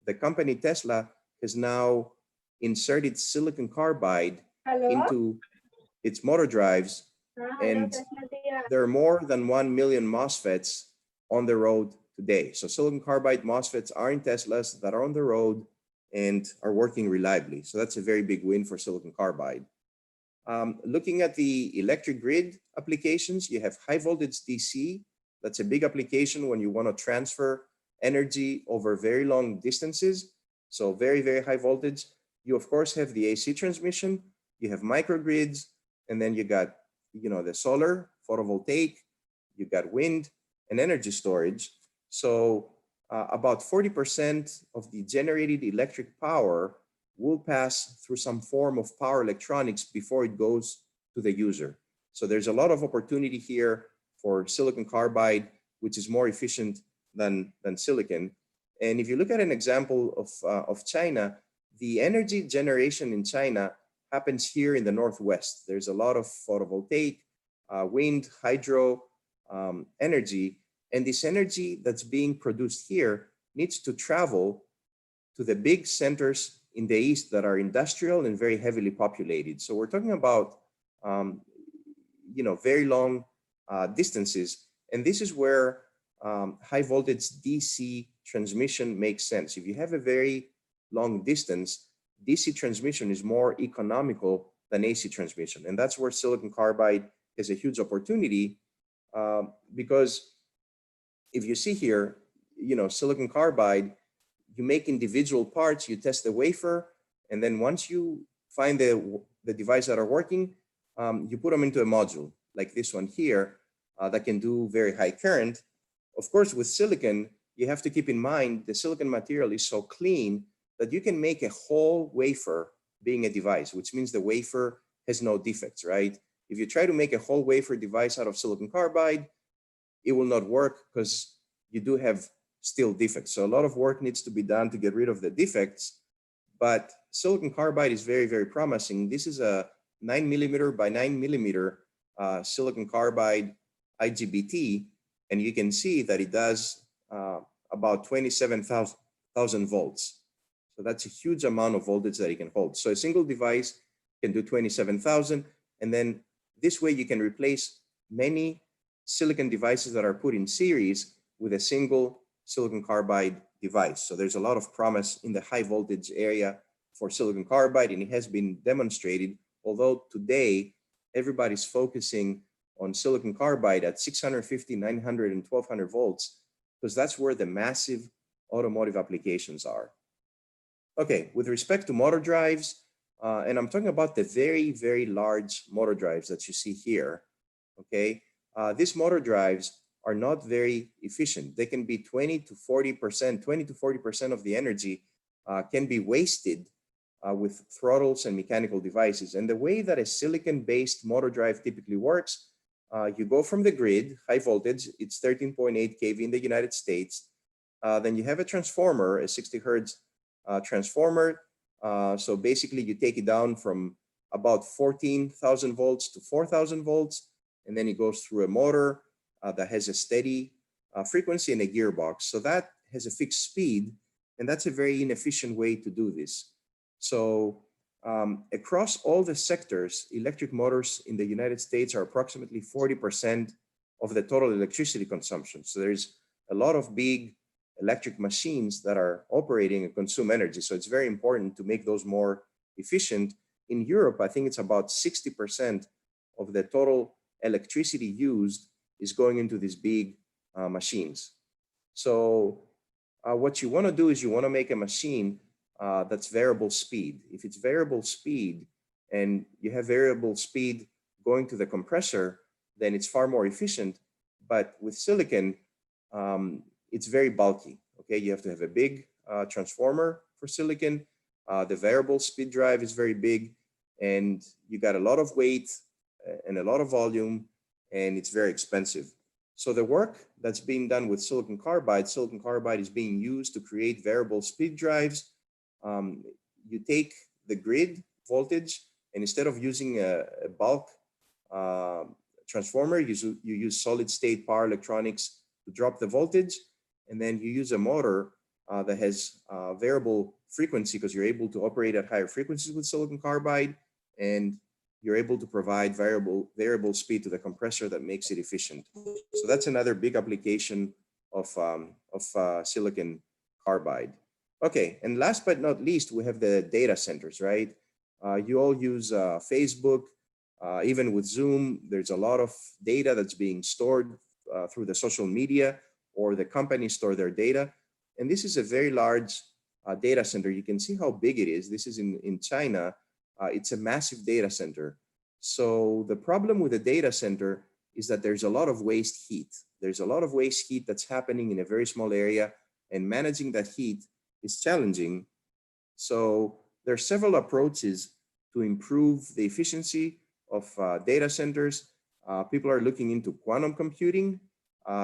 the company Tesla has now inserted silicon carbide into its motor drives, and there are more than 1 million MOSFETs on the road today. So silicon carbide MOSFETs are in Teslas that are on the road and are working reliably. So that's a very big win for silicon carbide. Looking at the electric grid applications, you have high voltage DC. That's a big application when you want to transfer energy over very long distances. So very, very high voltage. You of course have the AC transmission, you have microgrids, and then you got, the solar, photovoltaic, you got wind and energy storage. So about 40% of the generated electric power will pass through some form of power electronics before it goes to the user. So there's a lot of opportunity here for silicon carbide, which is more efficient than silicon. And if you look at an example of China, the energy generation in China happens here in the Northwest. There's a lot of photovoltaic, wind, hydro energy. And this energy that's being produced here needs to travel to the big centers in the East that are industrial and very heavily populated. So we're talking about, very long distances. And this is where high voltage DC transmission makes sense. If you have a very long distance, DC transmission is more economical than AC transmission. And that's where silicon carbide is a huge opportunity, because if you see here, silicon carbide, you make individual parts, you test the wafer, and then once you find the device that are working, you put them into a module like this one here that can do very high current. Of course, with silicon, you have to keep in mind the silicon material is so clean that you can make a whole wafer being a device, which means the wafer has no defects, right? If you try to make a whole wafer device out of silicon carbide, it will not work because you do have still defects. So a lot of work needs to be done to get rid of the defects, but silicon carbide is very, very promising. This is a 9mm by 9mm silicon carbide IGBT, and you can see that it does about 27,000 volts. So that's a huge amount of voltage that it can hold. So a single device can do 27,000, and then this way you can replace many silicon devices that are put in series with a single silicon carbide device. So there's a lot of promise in the high voltage area for silicon carbide, and it has been demonstrated, although today everybody's focusing on silicon carbide at 650, 900, and 1200 volts, because that's where the massive automotive applications are. Okay, with respect to motor drives, and I'm talking about the very, very large motor drives that you see here, okay? These motor drives are not very efficient. They can be 20 to 40% of the energy can be wasted with throttles and mechanical devices. And the way that a silicon-based motor drive typically works, you go from the grid, high voltage, it's 13.8 kV in the United States. Then you have a transformer, a 60 hertz transformer. So basically you take it down from about 14,000 volts to 4,000 volts, and then it goes through a motor that has a steady frequency and a gearbox. So that has a fixed speed, and that's a very inefficient way to do this. So across all the sectors, electric motors in the United States are approximately 40% of the total electricity consumption. So there's a lot of big electric machines that are operating and consume energy. So it's very important to make those more efficient. In Europe, I think it's about 60% of the total electricity used is going into these big machines. So what you want to do is you want to make a machine that's variable speed. If it's variable speed and you have variable speed going to the compressor, then it's far more efficient. But with silicon, it's very bulky. Okay, you have to have a big transformer for silicon. The variable speed drive is very big, and you got a lot of weight and a lot of volume, and it's very expensive. So the work that's being done with silicon carbide is being used to create variable speed drives. You take the grid voltage, and instead of using a bulk transformer, you use solid state power electronics to drop the voltage, and then you use a motor that has variable frequency, because you're able to operate at higher frequencies with silicon carbide, and you're able to provide variable speed to the compressor that makes it efficient. So that's another big application of silicon carbide. Okay, and last but not least, we have the data centers, right? You all use Facebook, even with Zoom, there's a lot of data that's being stored through the social media, or the companies store their data. And this is a very large data center. You can see how big it is. This is in China. It's a massive data center. So the problem with the data center is that there's a lot of waste heat. There's a lot of waste heat that's happening in a very small area, and managing that heat is challenging. So there are several approaches to improve the efficiency of data centers. People are looking into quantum computing.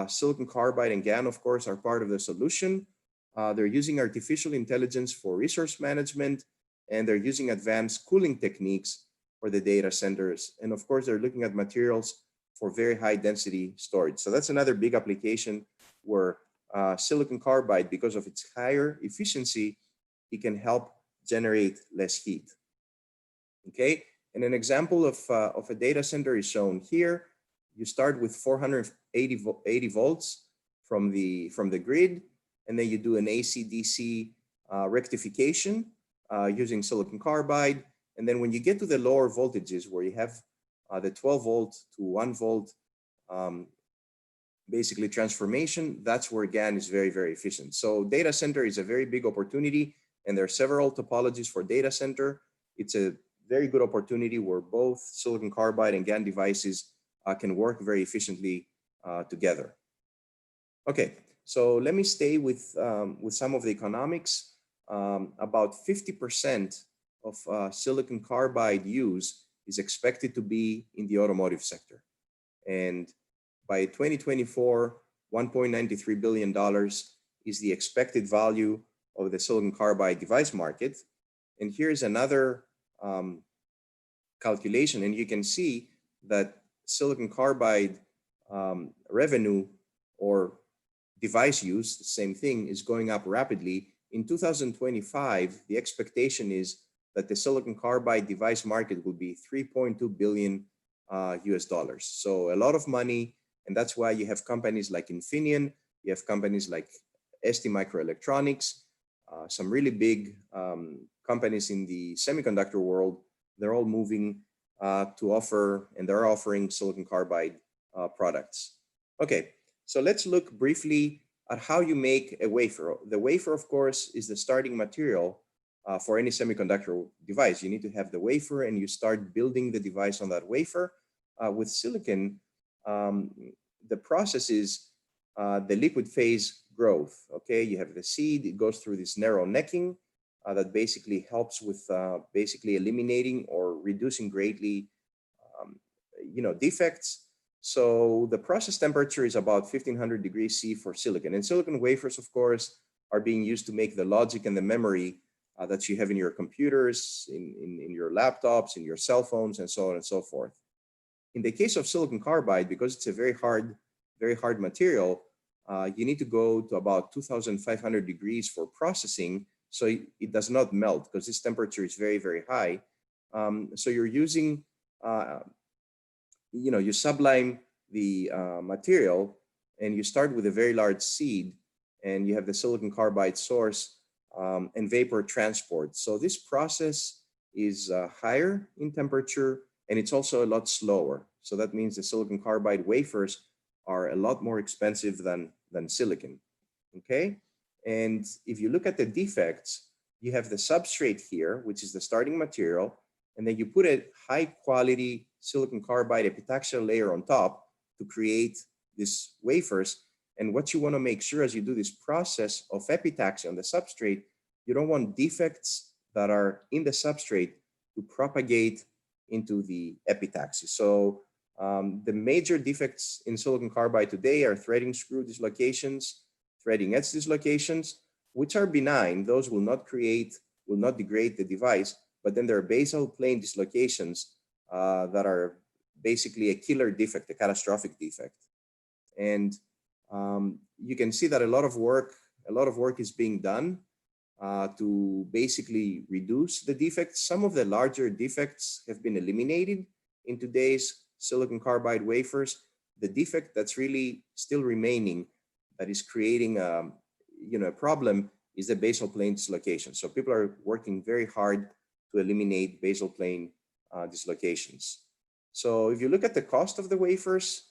Silicon carbide and GaN, of course, are part of the solution. They're using artificial intelligence for resource management, and they're using advanced cooling techniques for the data centers. And of course, they're looking at materials for very high density storage. So that's another big application where silicon carbide, because of its higher efficiency, it can help generate less heat. Okay, and an example of a data center is shown here. You start with 480 volts from the grid, and then you do an AC/DC rectification using silicon carbide. And then when you get to the lower voltages where you have the 12 volt to 1 volt basically transformation, that's where GaN is very, very efficient. So data center is a very big opportunity, and there are several topologies for data center. It's a very good opportunity where both silicon carbide and GaN devices can work very efficiently together. Okay, so let me stay with some of the economics. About 50% of silicon carbide use is expected to be in the automotive sector. And by 2024, $1.93 billion is the expected value of the silicon carbide device market. And here's another calculation, and you can see that silicon carbide revenue or device use, the same thing, is going up rapidly. In 2025, the expectation is that the silicon carbide device market will be $3.2 billion US dollars. So a lot of money, and that's why you have companies like Infineon, you have companies like STMicroelectronics, some really big companies in the semiconductor world. They're all moving to offer, and they're offering silicon carbide products. Okay, so let's look briefly at how you make a wafer. The wafer, of course, is the starting material for any semiconductor device. You need to have the wafer, and you start building the device on that wafer. With silicon, the process is the liquid phase growth. Okay, you have the seed, it goes through this narrow necking that basically helps with basically eliminating or reducing greatly defects. So the process temperature is about 1500 degrees C for silicon. And silicon wafers, of course, are being used to make the logic and the memory that you have in your computers, in your laptops, in your cell phones, and so on and so forth. In the case of silicon carbide, because it's a very hard material, you need to go to about 2500 degrees for processing, so it does not melt because this temperature is very, very high. So you're using, you sublime the material, and you start with a very large seed, and you have the silicon carbide source and vapor transport. So this process is higher in temperature, and it's also a lot slower. So that means the silicon carbide wafers are a lot more expensive than silicon, okay? And if you look at the defects, you have the substrate here, which is the starting material, and then you put a high quality silicon carbide epitaxial layer on top to create these wafers. And what you want to make sure as you do this process of epitaxy on the substrate, you don't want defects that are in the substrate to propagate into the epitaxy. So the major defects in silicon carbide today are threading screw dislocations, threading edge dislocations, which are benign. Those will not degrade the device, but then there are basal plane dislocations that are basically a killer defect, a catastrophic defect. And you can see that a lot of work is being done to basically reduce the defects. Some of the larger defects have been eliminated in today's silicon carbide wafers. The defect that's really still remaining, that is creating a problem, is the basal plane dislocation. So people are working very hard to eliminate basal plane dislocations. So if you look at the cost of the wafers,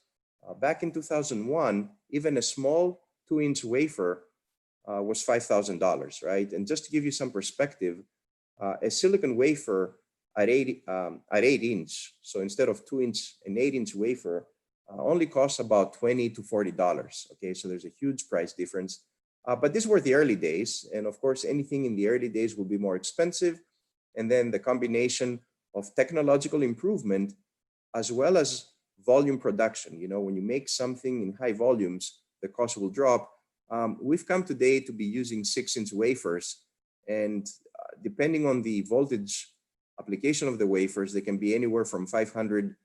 back in 2001, even a small 2-inch wafer was $5,000, right? And just to give you some perspective, a silicon wafer at 8 inch, so instead of 2-inch, an 8-inch wafer only costs about $20 to $40. Okay, so there's a huge price difference. But these were the early days, and of course, anything in the early days will be more expensive. And then the combination of technological improvement as well as volume production. When you make something in high volumes, the cost will drop. We've come today to be using 6-inch wafers, and depending on the voltage application of the wafers, they can be anywhere from 500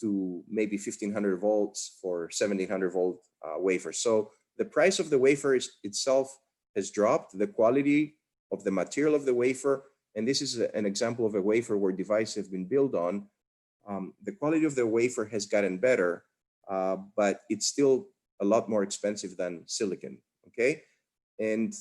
to maybe 1500 volts for 1700 volt wafers. So the price of the wafer itself has dropped, the quality of the material of the wafer, and this is an example of a wafer where devices have been built on. The quality of the wafer has gotten better, but it's still a lot more expensive than silicon, okay? And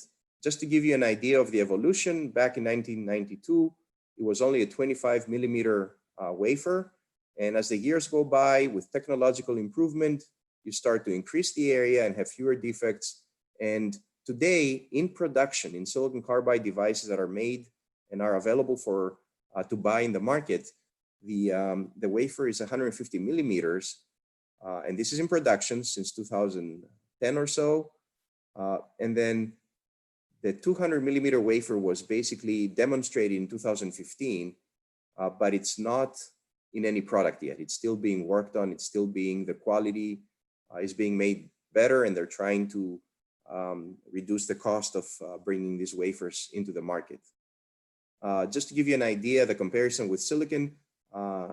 Just to give you an idea of the evolution, back in 1992, it was only a 25 millimeter wafer. And as the years go by with technological improvement, you start to increase the area and have fewer defects. And today in production, in silicon carbide devices that are made and are available for to buy in the market, the wafer is 150 millimeters. And this is in production since 2010 or so. And then the 200 millimeter wafer was basically demonstrated in 2015, but it's not in any product yet. It's still being worked on. It's still being, the quality is being made better, and they're trying to reduce the cost of bringing these wafers into the market. Just to give you an idea, the comparison with silicon,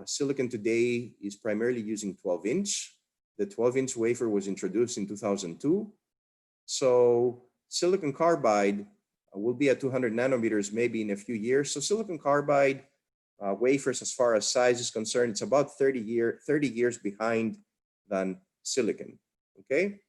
silicon today is primarily using 12-inch. The 12-inch wafer was introduced in 2002. So silicon carbide will be at 200 nanometers maybe in a few years. So silicon carbide wafers, as far as size is concerned, it's about 30 years behind than silicon, okay?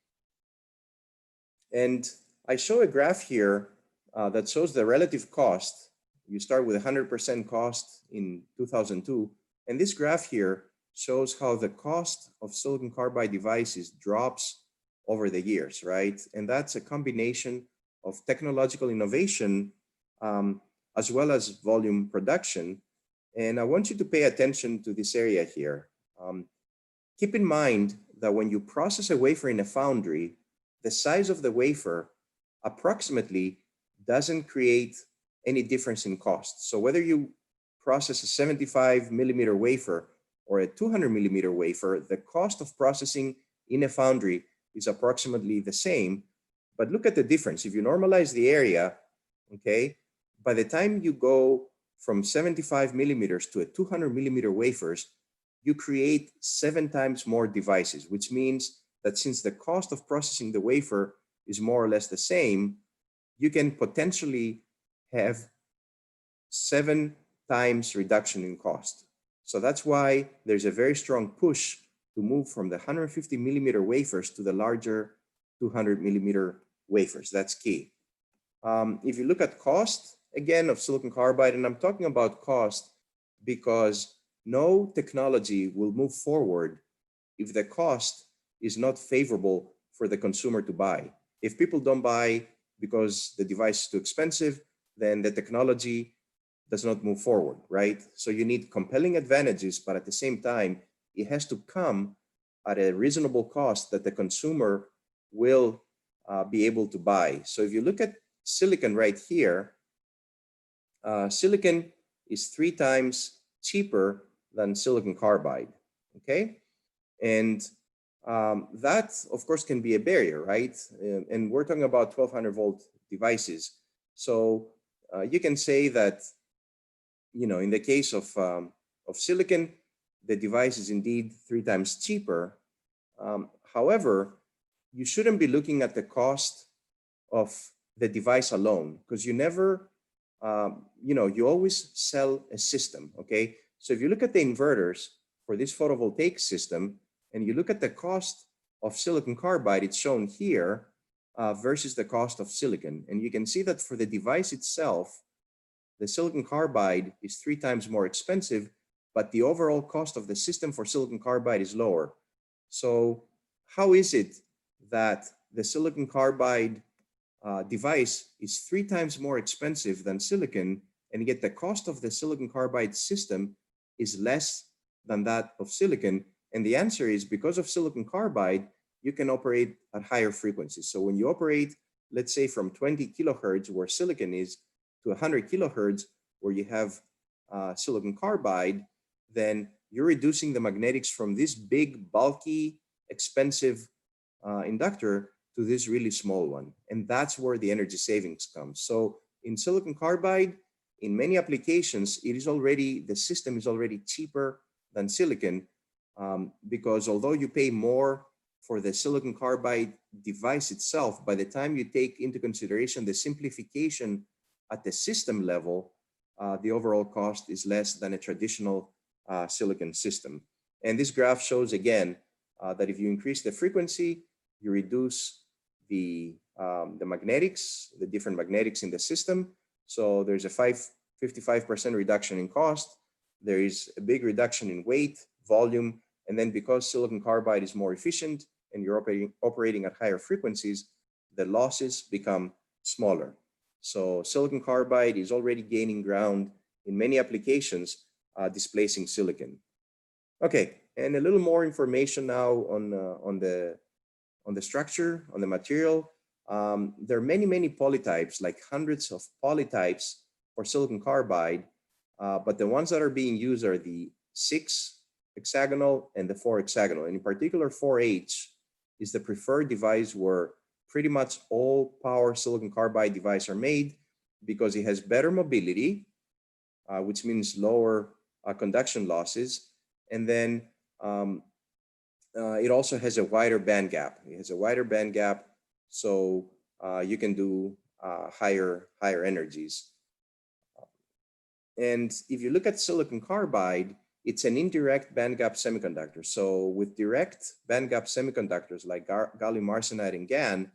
And I show a graph here that shows the relative cost. You start with 100% cost in 2002, and this graph here shows how the cost of silicon carbide devices drops over the years, right? And that's a combination of technological innovation as well as volume production. And I want you to pay attention to this area here. Keep in mind that when you process a wafer in a foundry, the size of the wafer approximately doesn't create any difference in cost. So whether you process a 75 millimeter wafer or a 200 millimeter wafer, the cost of processing in a foundry is approximately the same. But look at the difference. If you normalize the area, okay, by the time you go from 75 millimeters to a 200 millimeter wafers, you create 7 times more devices, which means that since the cost of processing the wafer is more or less the same, you can potentially have 7 times reduction in cost. So that's why there's a very strong push to move from the 150 millimeter wafers to the larger 200 millimeter wafers. That's key. If you look at cost, again, of silicon carbide, and I'm talking about cost because no technology will move forward if the cost is not favorable for the consumer to buy. If people don't buy because the device is too expensive, then the technology does not move forward, right? So you need compelling advantages, but at the same time, it has to come at a reasonable cost that the consumer will be able to buy. So if you look at silicon right here, silicon is 3 times cheaper than silicon carbide, okay? And that, of course, can be a barrier, right? And we're talking about 1200 volt devices. So you can say that, you know, in the case of silicon, the device is indeed 3 times cheaper. However, you shouldn't be looking at the cost of the device alone, because you never, you know, you always sell a system, okay? So if you look at the inverters for this photovoltaic system, and you look at the cost of silicon carbide, it's shown here, versus the cost of silicon. And you can see that for the device itself, the silicon carbide is 3 times more expensive, but the overall cost of the system for silicon carbide is lower. So how is it that the silicon carbide device is 3 times more expensive than silicon, and yet the cost of the silicon carbide system is less than that of silicon? And the answer is because of silicon carbide, you can operate at higher frequencies. So when you operate, let's say from 20 kilohertz where silicon is to 100 kilohertz where you have silicon carbide, then you're reducing the magnetics from this big, bulky, expensive inductor to this really small one. And that's where the energy savings comes. So in silicon carbide, in many applications, it is already, the system is already cheaper than silicon, because although you pay more for the silicon carbide device itself, by the time you take into consideration the simplification at the system level, the overall cost is less than a traditional silicon system. And this graph shows again that if you increase the frequency, you reduce the the magnetics, the different magnetics in the system. So there's a 55% reduction in cost. There is a big reduction in weight, volume, and then because silicon carbide is more efficient and you're operating at higher frequencies, the losses become smaller. So silicon carbide is already gaining ground in many applications, displacing silicon. Okay, and a little more information now on the structure, on the material. There are many polytypes, like hundreds of polytypes for silicon carbide, but the ones that are being used are the 6 hexagonal and the 4 hexagonal. And in particular, 4H is the preferred device where pretty much all power silicon carbide devices are made because it has better mobility, which means lower conduction losses. And then it also has a wider band gap. It has a wider band gap, so you can do higher energies. And if you look at silicon carbide, it's an indirect bandgap semiconductor. So with direct bandgap semiconductors like gallium arsenide and GaN,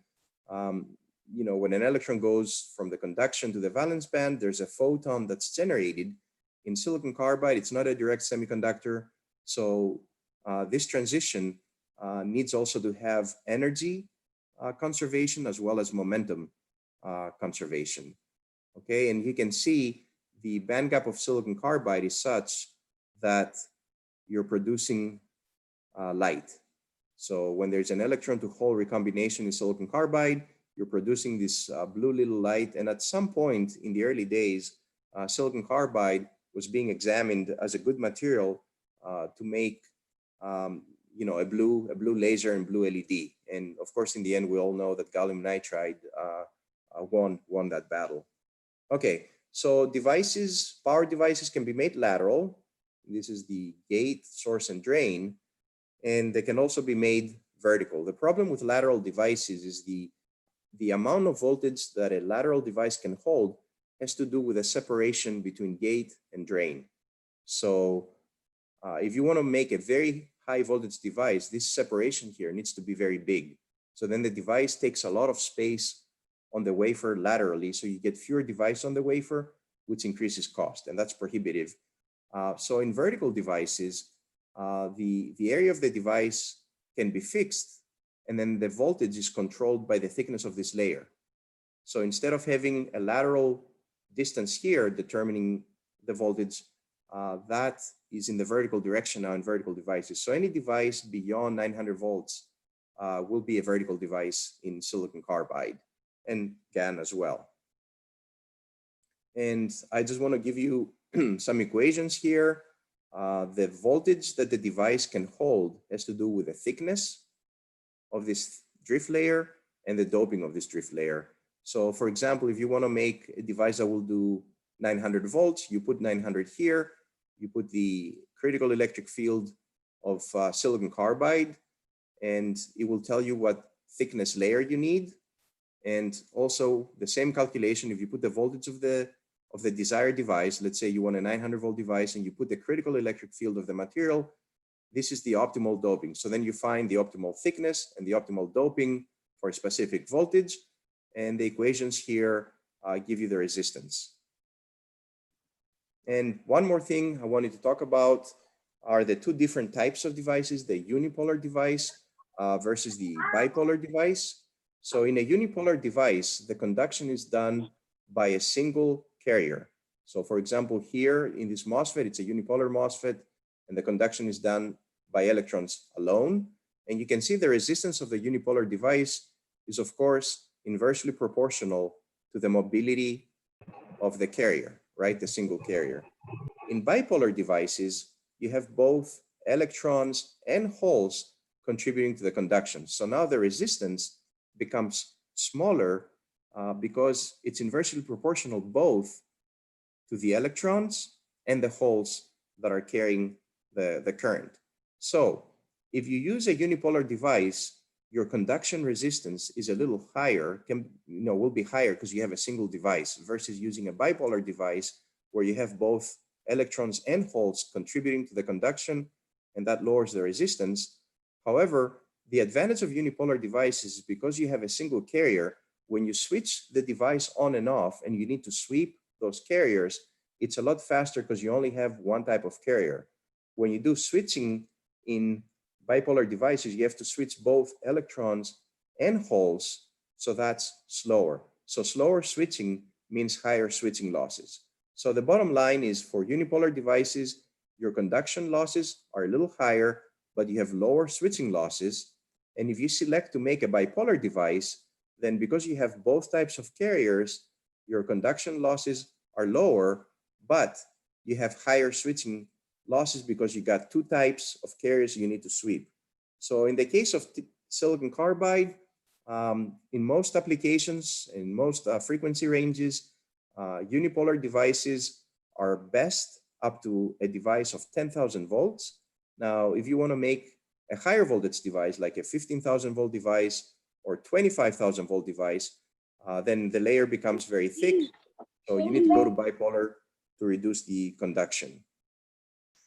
you know, when an electron goes from the conduction to the valence band, there's a photon that's generated. In silicon carbide, it's not a direct semiconductor. So this transition needs also to have energy conservation as well as momentum conservation. Okay, and you can see the band gap of silicon carbide is such that you're producing light. So when there's an electron to hole recombination in silicon carbide, you're producing this blue little light. And at some point in the early days, silicon carbide was being examined as a good material to make you know, a blue laser and blue LED. And of course, in the end, we all know that gallium nitride won that battle. Okay, so devices, power devices can be made lateral. This is the gate, source, and drain. And they can also be made vertical. The problem with lateral devices is the amount of voltage that a lateral device can hold has to do with a separation between gate and drain. So if you want to make a very high voltage device, this separation here needs to be very big. So then the device takes a lot of space on the wafer laterally, so you get fewer devices on the wafer, which increases cost, and that's prohibitive. So in vertical devices, the area of the device can be fixed, and then the voltage is controlled by the thickness of this layer. So instead of having a lateral distance here determining the voltage, that is in the vertical direction now in vertical devices. So any device beyond 900 volts will be a vertical device in silicon carbide and GaN as well. And I just want to give you some equations here. The voltage that the device can hold has to do with the thickness of this drift layer and the doping of this drift layer. So for example, if you want to make a device that will do 900 volts, you put 900 here, you put the critical electric field of silicon carbide, and it will tell you what thickness layer you need. And also the same calculation, if you put the voltage of the desired device, let's say you want a 900 volt device and you put the critical electric field of the material, this is the optimal doping. So then you find the optimal thickness and the optimal doping for a specific voltage. And the equations here give you the resistance. And one more thing I wanted to talk about are the two different types of devices, the unipolar device versus the bipolar device. So in a unipolar device, the conduction is done by a single carrier. So for example, here in this MOSFET, it's a unipolar MOSFET, and the conduction is done by electrons alone. And you can see the resistance of the unipolar device is, of course, inversely proportional to the mobility of the carrier, right? The single carrier. In bipolar devices, you have both electrons and holes contributing to the conduction. So now the resistance becomes smaller because it's inversely proportional both to the electrons and the holes that are carrying the current. So if you use a unipolar device, your conduction resistance is a little higher, will be higher because you have a single device versus using a bipolar device where you have both electrons and holes contributing to the conduction, and that lowers the resistance. However, the advantage of unipolar devices is because you have a single carrier, when you switch the device on and off and you need to sweep those carriers, it's a lot faster because you only have one type of carrier. When you do switching in bipolar devices, you have to switch both electrons and holes, so that's slower. So slower switching means higher switching losses. So the bottom line is, for unipolar devices, your conduction losses are a little higher, but you have lower switching losses. And if you select to make a bipolar device, then because you have both types of carriers, your conduction losses are lower, but you have higher switching losses because you got two types of carriers you need to sweep. So in the case of silicon carbide, in most applications, in most frequency ranges, unipolar devices are best up to a device of 10,000 volts. Now, if you want to make a higher voltage device, like a 15,000 volt device or 25,000 volt device, then the layer becomes very thick. So you need to go to bipolar to reduce the conduction.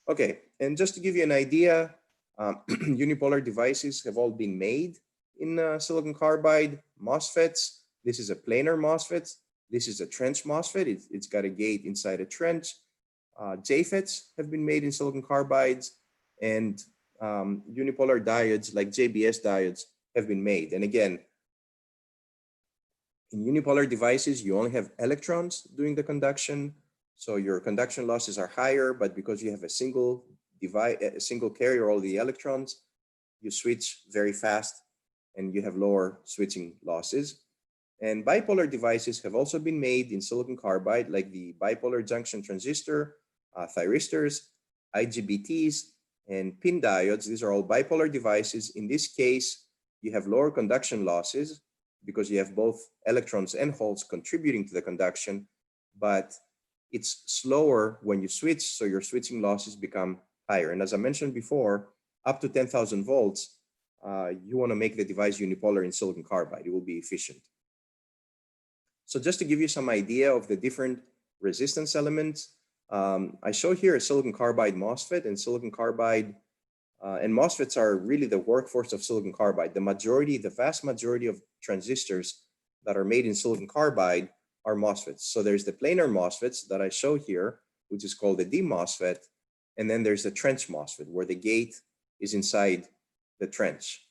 Okay, and just to give you an idea, unipolar devices have all been made in silicon carbide. MOSFETs, this is a planar MOSFET. This is a trench MOSFET. It's got a gate inside a trench. JFETs have been made in silicon carbides, and unipolar diodes like JBS diodes have been made. And again, in unipolar devices, you only have electrons doing the conduction. So your conduction losses are higher, but because you have a single device, a single carrier, all the electrons, you switch very fast and you have lower switching losses. And bipolar devices have also been made in silicon carbide, like the bipolar junction transistor, thyristors, IGBTs, and PIN diodes. These are all bipolar devices. In this case, you have lower conduction losses because you have both electrons and holes contributing to the conduction, but it's slower when you switch, so your switching losses become higher. And as I mentioned before, up to 10,000 volts, you want to make the device unipolar in silicon carbide. It will be efficient. So just to give you some idea of the different resistance elements, I show here a silicon carbide MOSFET, and silicon carbide and MOSFETs are really the workforce of silicon carbide. The vast majority of transistors that are made in silicon carbide are MOSFETs. So there's the planar MOSFETs that I show here, which is called the DMOSFET. And then there's the trench MOSFET, where the gate is inside the trench.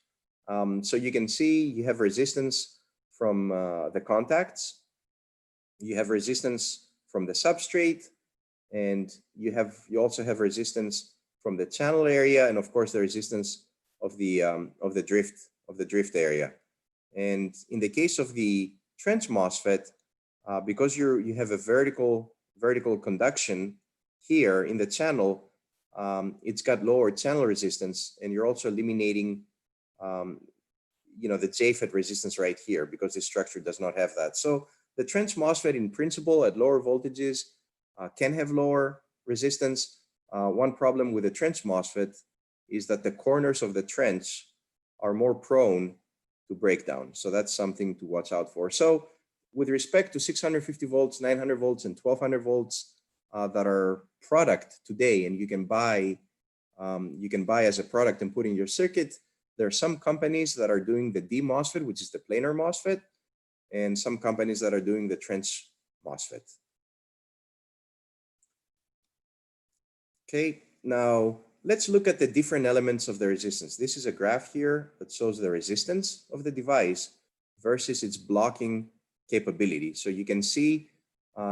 So you can see you have resistance from the contacts. You have resistance from the substrate, and you also have resistance from the channel area, and of course the resistance of the drift area. And in the case of the trench MOSFET, because you have a vertical conduction here in the channel, it's got lower channel resistance, and you're also eliminating the JFET resistance right here, because this structure does not have that. So the trench MOSFET in principle at lower voltages can have lower resistance. One problem with the trench MOSFET is that the corners of the trench are more prone to breakdown. So that's something to watch out for. So with respect to 650 volts, 900 volts, and 1200 volts that are product today, and you can buy as a product and put in your circuit, there are some companies that are doing the DMOSFET, which is the planar MOSFET, and some companies that are doing the trench MOSFET. Okay, now let's look at the different elements of the resistance. This is a graph here that shows the resistance of the device versus its blocking capability. So you can see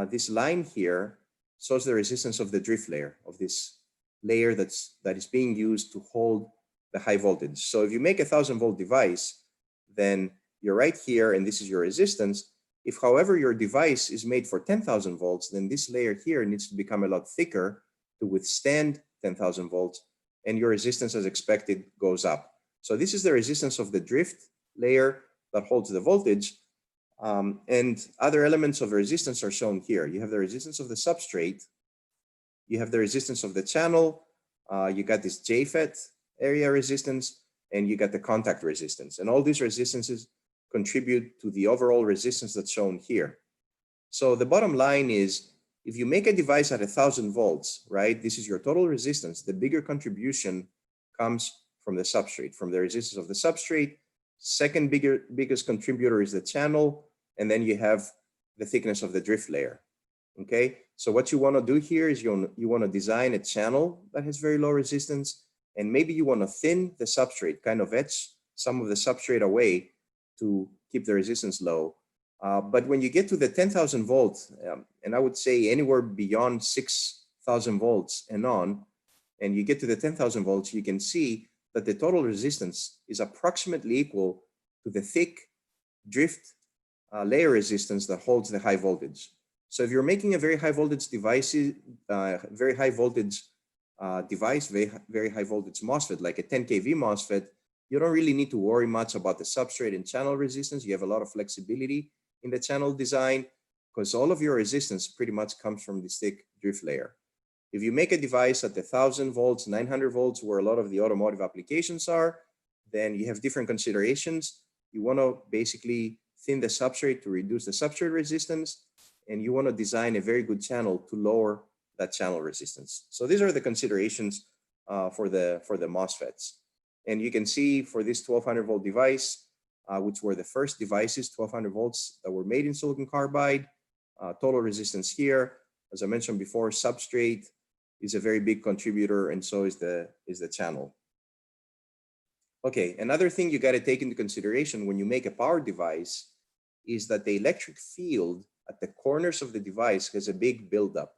this line here shows the resistance of the drift layer, of this layer that is being used to hold the high voltage. So if you make a 1,000 volt device, then you're right here, and this is your resistance. If, however, your device is made for 10,000 volts, then this layer here needs to become a lot thicker to withstand 10,000 volts, and your resistance, as expected, goes up. So this is the resistance of the drift layer that holds the voltage, and other elements of resistance are shown here. You have the resistance of the substrate, you have the resistance of the channel, you got this JFET area resistance, and you got the contact resistance. And all these resistances contribute to the overall resistance that's shown here. So the bottom line is, if you make a device at 1,000 volts, right, this is your total resistance. The bigger contribution comes from the substrate, from the resistance of the substrate. Second biggest contributor is the channel, and then you have the thickness of the drift layer. Okay, so what you want to do here is you want to design a channel that has very low resistance, and maybe you want to thin the substrate, kind of etch some of the substrate away to keep the resistance low. But when you get to the 10,000 volts, and I would say anywhere beyond 6,000 volts and on, and you get to the 10,000 volts, you can see that the total resistance is approximately equal to the thick drift layer resistance that holds the high voltage. So if you're making a very high voltage device, very high voltage MOSFET, like a 10 kV MOSFET, you don't really need to worry much about the substrate and channel resistance. You have a lot of flexibility in the channel design because all of your resistance pretty much comes from this thick drift layer. If you make a device at 1,000 volts, 900 volts, where a lot of the automotive applications are, then you have different considerations. You want to basically thin the substrate to reduce the substrate resistance, and you want to design a very good channel to lower that channel resistance. So these are the considerations for the MOSFETs. And you can see for this 1200 volt device, which were the first devices, 1200 volts that were made in silicon carbide, total resistance here. As I mentioned before, substrate is a very big contributor, and so is the channel. Okay, another thing you got to take into consideration when you make a power device is that the electric field at the corners of the device has a big buildup.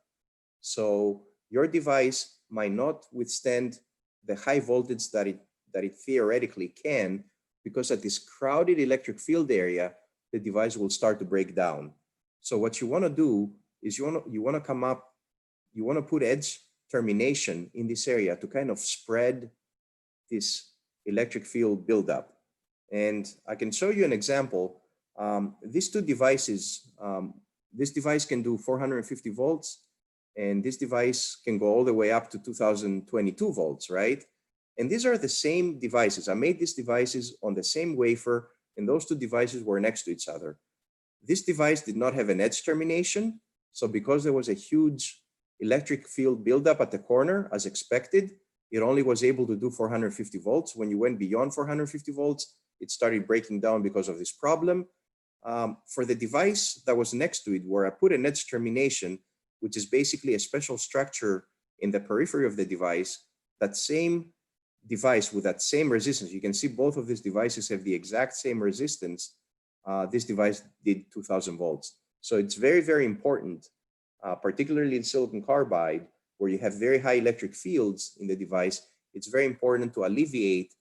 So your device might not withstand the high voltage that it theoretically can, because at this crowded electric field area, the device will start to break down. So what you want to do is you want to put edge termination in this area to kind of spread this electric field buildup. And I can show you an example. These two devices, this device can do 450 volts, and this device can go all the way up to 2022 volts, right? And these are the same devices. I made these devices on the same wafer, and those two devices were next to each other. This device did not have an edge termination. So because there was a huge electric field buildup at the corner, as expected, it only was able to do 450 volts. When you went beyond 450 volts, it started breaking down because of this problem. For the device that was next to it, where I put an edge termination, which is basically a special structure in the periphery of the device, that same device with that same resistance, you can see both of these devices have the exact same resistance. This device did 2000 volts. So it's very, very important, particularly in silicon carbide, where you have very high electric fields in the device. It's very important to alleviate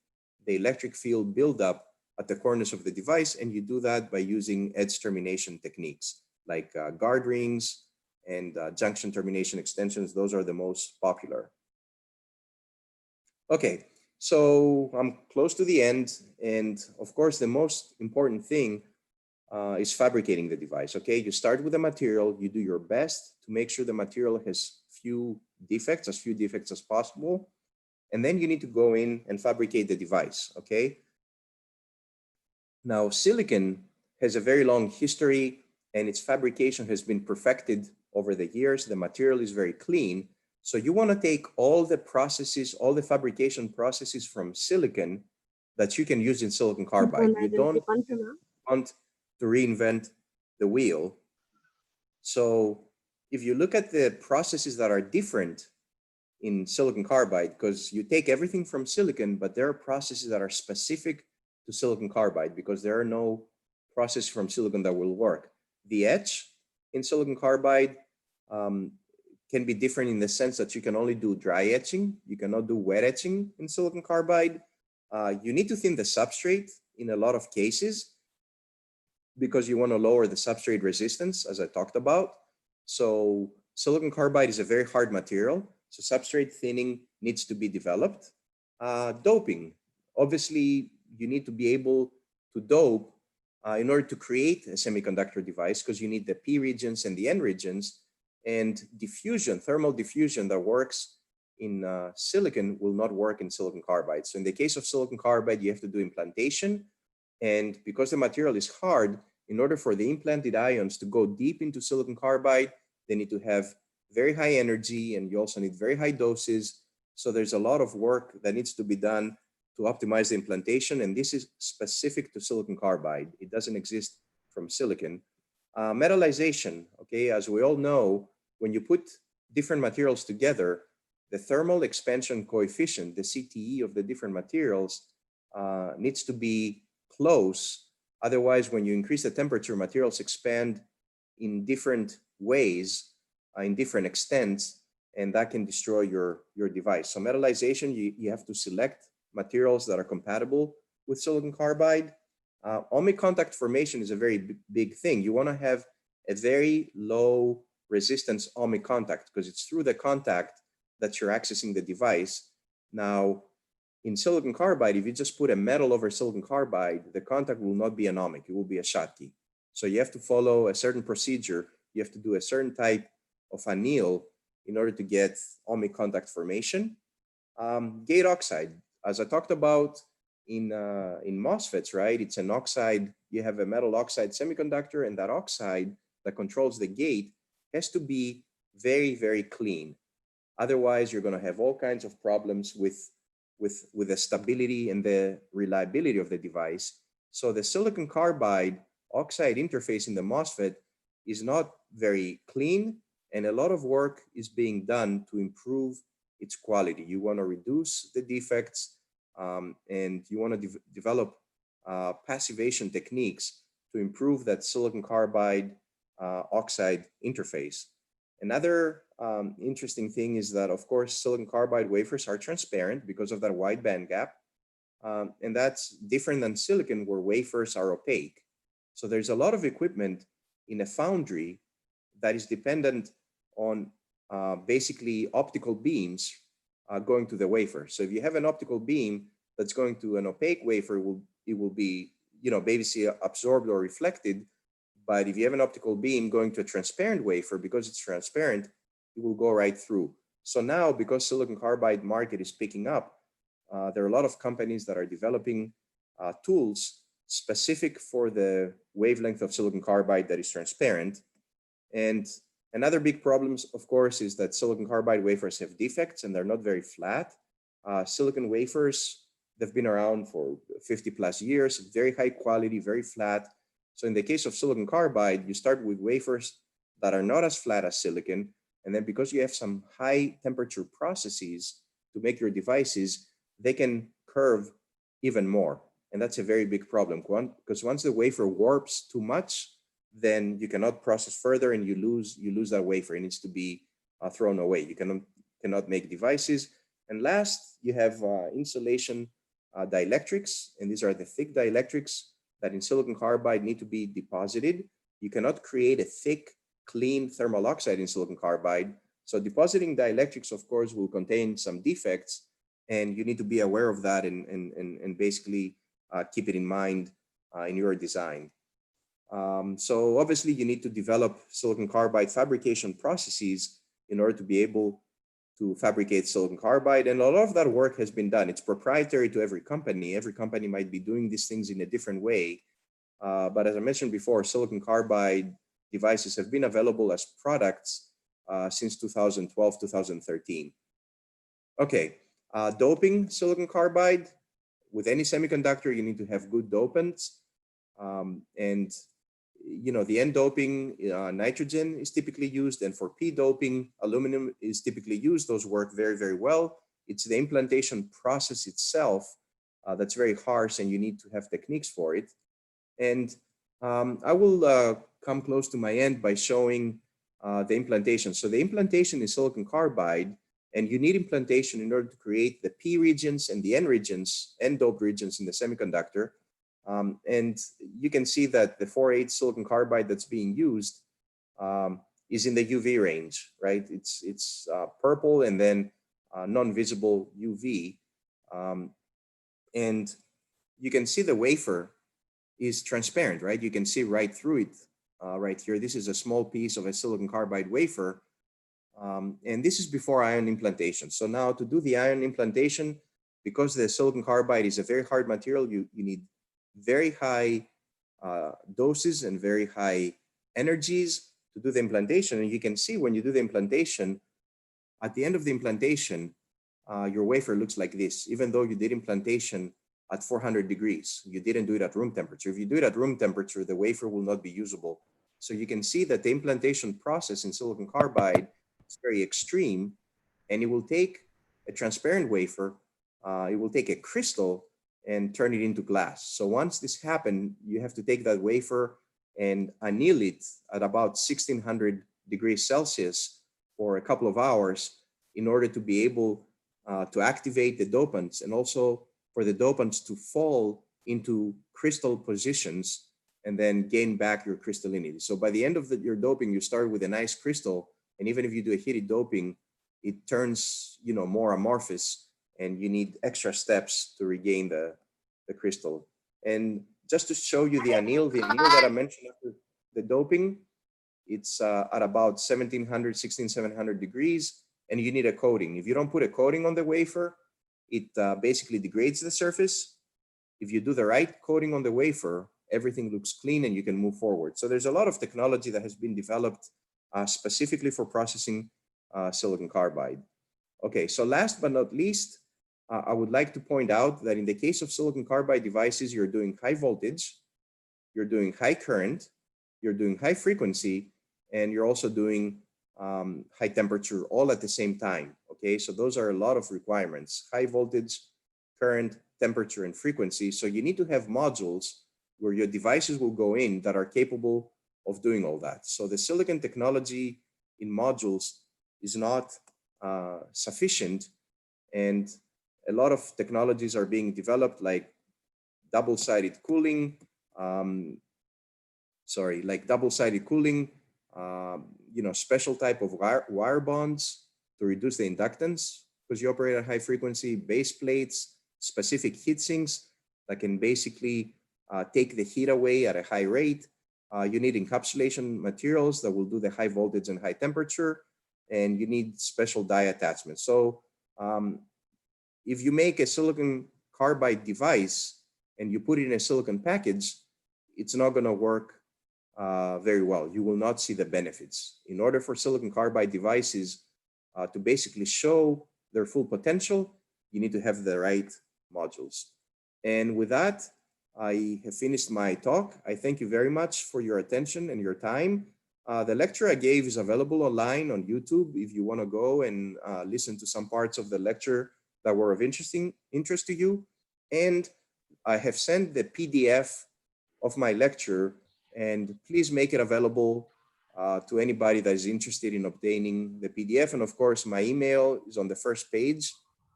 the electric field buildup at the corners of the device, and you do that by using edge termination techniques like guard rings and junction termination extensions. Those are the most popular. Okay, so I'm close to the end, and of course the most important thing is fabricating the device. Okay, you start with the material, you do your best to make sure the material has as few defects as possible, and then you need to go in and fabricate the device. Okay, now silicon has a very long history, and its fabrication has been perfected over the years. The material is very clean. So you want to take all the processes, all the fabrication processes from silicon that you can use in silicon carbide. You don't want to reinvent the wheel. So if you look at the processes that are different in silicon carbide, because you take everything from silicon, but there are processes that are specific to silicon carbide because there are no processes from silicon that will work. The etch in silicon carbide can be different in the sense that you can only do dry etching. You cannot do wet etching in silicon carbide. You need to thin the substrate in a lot of cases because you want to lower the substrate resistance, as I talked about. So silicon carbide is a very hard material. So substrate thinning needs to be developed. Doping, obviously you need to be able to dope in order to create a semiconductor device, because you need the P regions and the N regions. And diffusion, thermal diffusion that works in silicon will not work in silicon carbide. So in the case of silicon carbide, you have to do implantation. And because the material is hard, in order for the implanted ions to go deep into silicon carbide, they need to have very high energy, and you also need very high doses. So there's a lot of work that needs to be done to optimize the implantation. And this is specific to silicon carbide. It doesn't exist from silicon. Metallization, okay, as we all know, when you put different materials together, the thermal expansion coefficient, the CTE of the different materials, needs to be close. Otherwise, when you increase the temperature, materials expand in different ways, in different extents, and that can destroy your device. So metallization, you have to select materials that are compatible with silicon carbide. Ohmic contact formation is a very big thing. You want to have a very low resistance ohmic contact because it's through the contact that you're accessing the device. Now, in silicon carbide, if you just put a metal over silicon carbide, the contact will not be an ohmic, it will be a Schottky. So you have to follow a certain procedure. You have to do a certain type of anneal in order to get ohmic contact formation. Gate oxide, as I talked about in MOSFETs, right? It's an oxide, you have a metal oxide semiconductor, and that oxide that controls the gate has to be very, very clean. Otherwise, you're going to have all kinds of problems with the stability and the reliability of the device. So the silicon carbide oxide interface in the MOSFET is not very clean, and a lot of work is being done to improve its quality. You want to reduce the defects, and you want to develop passivation techniques to improve that silicon carbide oxide interface. Another interesting thing is that, of course, silicon carbide wafers are transparent because of that wide band gap. And that's different than silicon, where wafers are opaque. So there's a lot of equipment in a foundry that is dependent on basically optical beams going to the wafer. So if you have an optical beam that's going to an opaque wafer, it will be, basically absorbed or reflected. But if you have an optical beam going to a transparent wafer, because it's transparent, it will go right through. So now, because silicon carbide market is picking up, there are a lot of companies that are developing tools specific for the wavelength of silicon carbide that is transparent. And another big problem, of course, is that silicon carbide wafers have defects and they're not very flat. Silicon wafers, they've been around for 50 plus years, very high quality, very flat. So in the case of silicon carbide, you start with wafers that are not as flat as silicon. And then because you have some high temperature processes to make your devices, they can curve even more. And that's a very big problem, because once the wafer warps too much, then you cannot process further and you lose that wafer. It needs to be thrown away. You cannot make devices. And last, you have insulation dielectrics, and these are the thick dielectrics that in silicon carbide need to be deposited. You cannot create a thick, clean thermal oxide in silicon carbide. So depositing dielectrics, of course, will contain some defects, and you need to be aware of that and basically keep it in mind in your design. So obviously you need to develop silicon carbide fabrication processes in order to be able to fabricate silicon carbide. And a lot of that work has been done. It's proprietary to every company. Every company might be doing these things in a different way. But as I mentioned before, silicon carbide devices have been available as products since 2012, 2013. Okay, doping silicon carbide. With any semiconductor, you need to have good dopants. And the N doping, nitrogen is typically used, and for P doping, aluminum is typically used. Those work very, very well. It's the implantation process itself that's very harsh, and you need to have techniques for it. And I will come close to my end by showing the implantation. So the implantation is silicon carbide, and you need implantation in order to create the P regions and the N regions, N-doped regions in the semiconductor. And you can see that the 4/8 silicon carbide that's being used is in the UV range, right? It's purple and then non-visible UV. And you can see the wafer is transparent, right? You can see right through it right here. This is a small piece of a silicon carbide wafer. And this is before ion implantation. So now to do the ion implantation, because the silicon carbide is a very hard material, you need very high doses and very high energies to do the implantation. And you can see when you do the implantation, at the end of the implantation, your wafer looks like this, even though you did implantation at 400 degrees. You didn't do it at room temperature. If you do it at room temperature, the wafer will not be usable So you can see that the implantation process in silicon carbide is very extreme, and it will take a transparent wafer, it will take a crystal and turn it into glass. So once this happens, you have to take that wafer and anneal it at about 1600 degrees Celsius for a couple of hours in order to be able to activate the dopants, and also for the dopants to fall into crystal positions and then gain back your crystallinity. So by the end of your doping, you start with a nice crystal, and even if you do a heated doping, it turns, you know, more amorphous, and you need extra steps to regain the crystal. And just to show you the anneal that I mentioned after the doping, it's at about 1700, 16700 degrees, and you need a coating. If you don't put a coating on the wafer, it basically degrades the surface. If you do the right coating on the wafer, everything looks clean and you can move forward. So there's a lot of technology that has been developed specifically for processing silicon carbide. Okay, so last but not least, I would like to point out that in the case of silicon carbide devices, you're doing high voltage, you're doing high current, you're doing high frequency, and you're also doing high temperature all at the same time. Okay, so those are a lot of requirements: high voltage, current, temperature, and frequency. So you need to have modules where your devices will go in that are capable of doing all that. So the silicon technology in modules is not sufficient, and a lot of technologies are being developed, like double-sided cooling, you know, special type of wire bonds to reduce the inductance because you operate at high frequency, base plates, specific heat sinks that can basically take the heat away at a high rate. You need encapsulation materials that will do the high voltage and high temperature, and you need special die attachments. So if you make a silicon carbide device and you put it in a silicon package, it's not going to work very well. You will not see the benefits. In order for silicon carbide devices to basically show their full potential, you need to have the right modules. And with that, I have finished my talk. I thank you very much for your attention and your time. The lecture I gave is available online on YouTube if you want to go and listen to some parts of the lecture that were of interest to you. And I have sent the PDF of my lecture, and please make it available to anybody that is interested in obtaining the PDF. And of course, my email is on the first page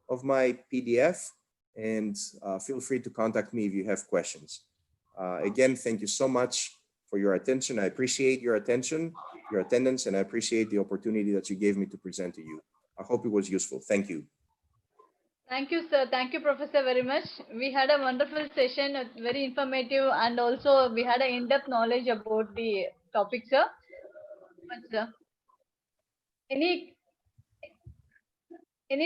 of my PDF, and feel free to contact me if you have questions. Again, thank you so much for your attention. I appreciate your attention, your attendance, and I appreciate the opportunity that you gave me to present to you. I hope it was useful. Thank you. Thank you, sir. Thank you, Professor, very much. We had a wonderful session, very informative, and also we had an in-depth knowledge about the topic, sir. But, sir, any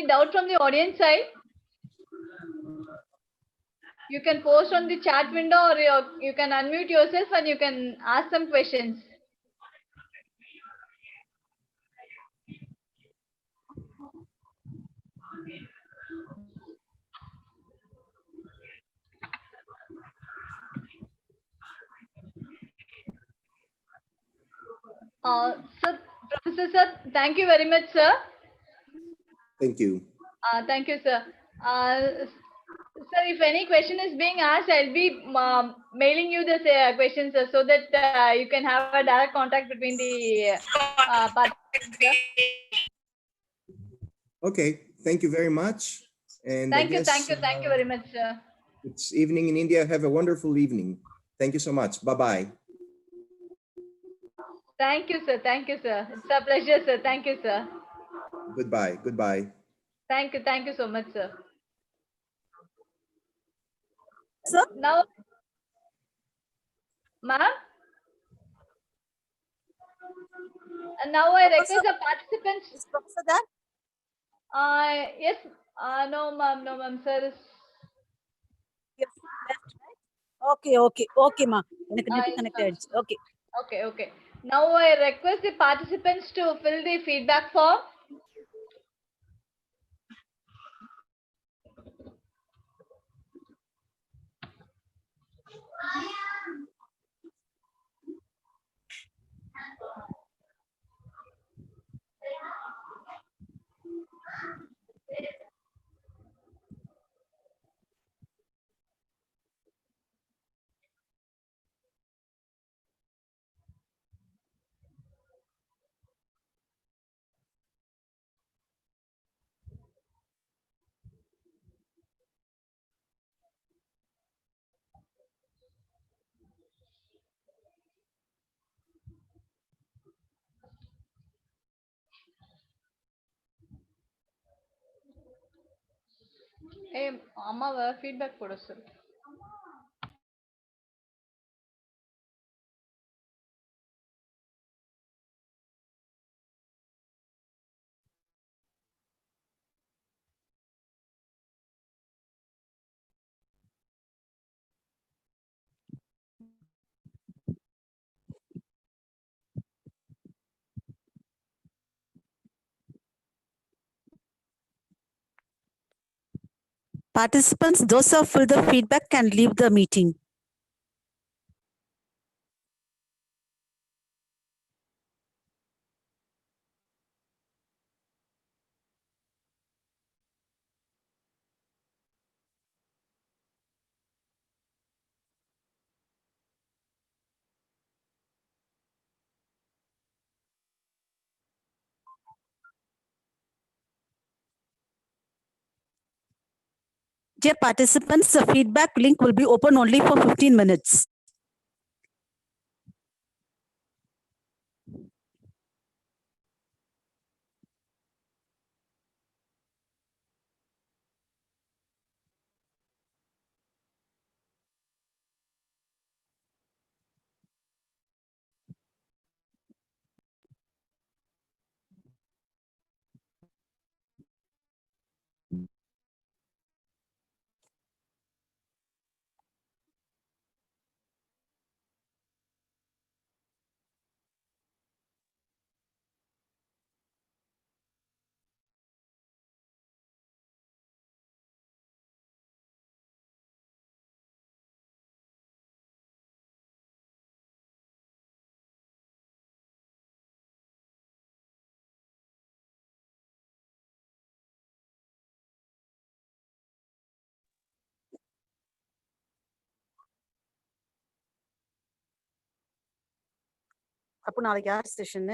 doubt from the audience side? You can post on the chat window, or you can unmute yourself and you can ask some questions. Sir, Professor, sir, thank you very much, sir. Thank you. Thank you, sir. Sir, if any question is being asked, I'll be mailing you the questions, sir, so that you can have a direct contact between the participants, sir. Okay, thank you very much. And thank you very much, sir. It's evening in India. Have a wonderful evening. Thank you so much. Bye-bye. Thank you, sir. Thank you, sir. It's a pleasure, sir. Thank you, sir. Goodbye. Goodbye. Thank you so much, sir. Sir? Now, ma'am? And now I request the participants. Is Professor there? Yes. No, ma'am, sir. Yes, left, right? Okay, ma. Connected. Okay. Now I request the participants to fill the feedback form. ஏய் அம்மாவை feedback போட சொல்லு. Participants, those who have filled the feedback can leave the meeting. Dear participants, the feedback link will be open only for 15 minutes. அப்போ நாளைக்கு யார் session?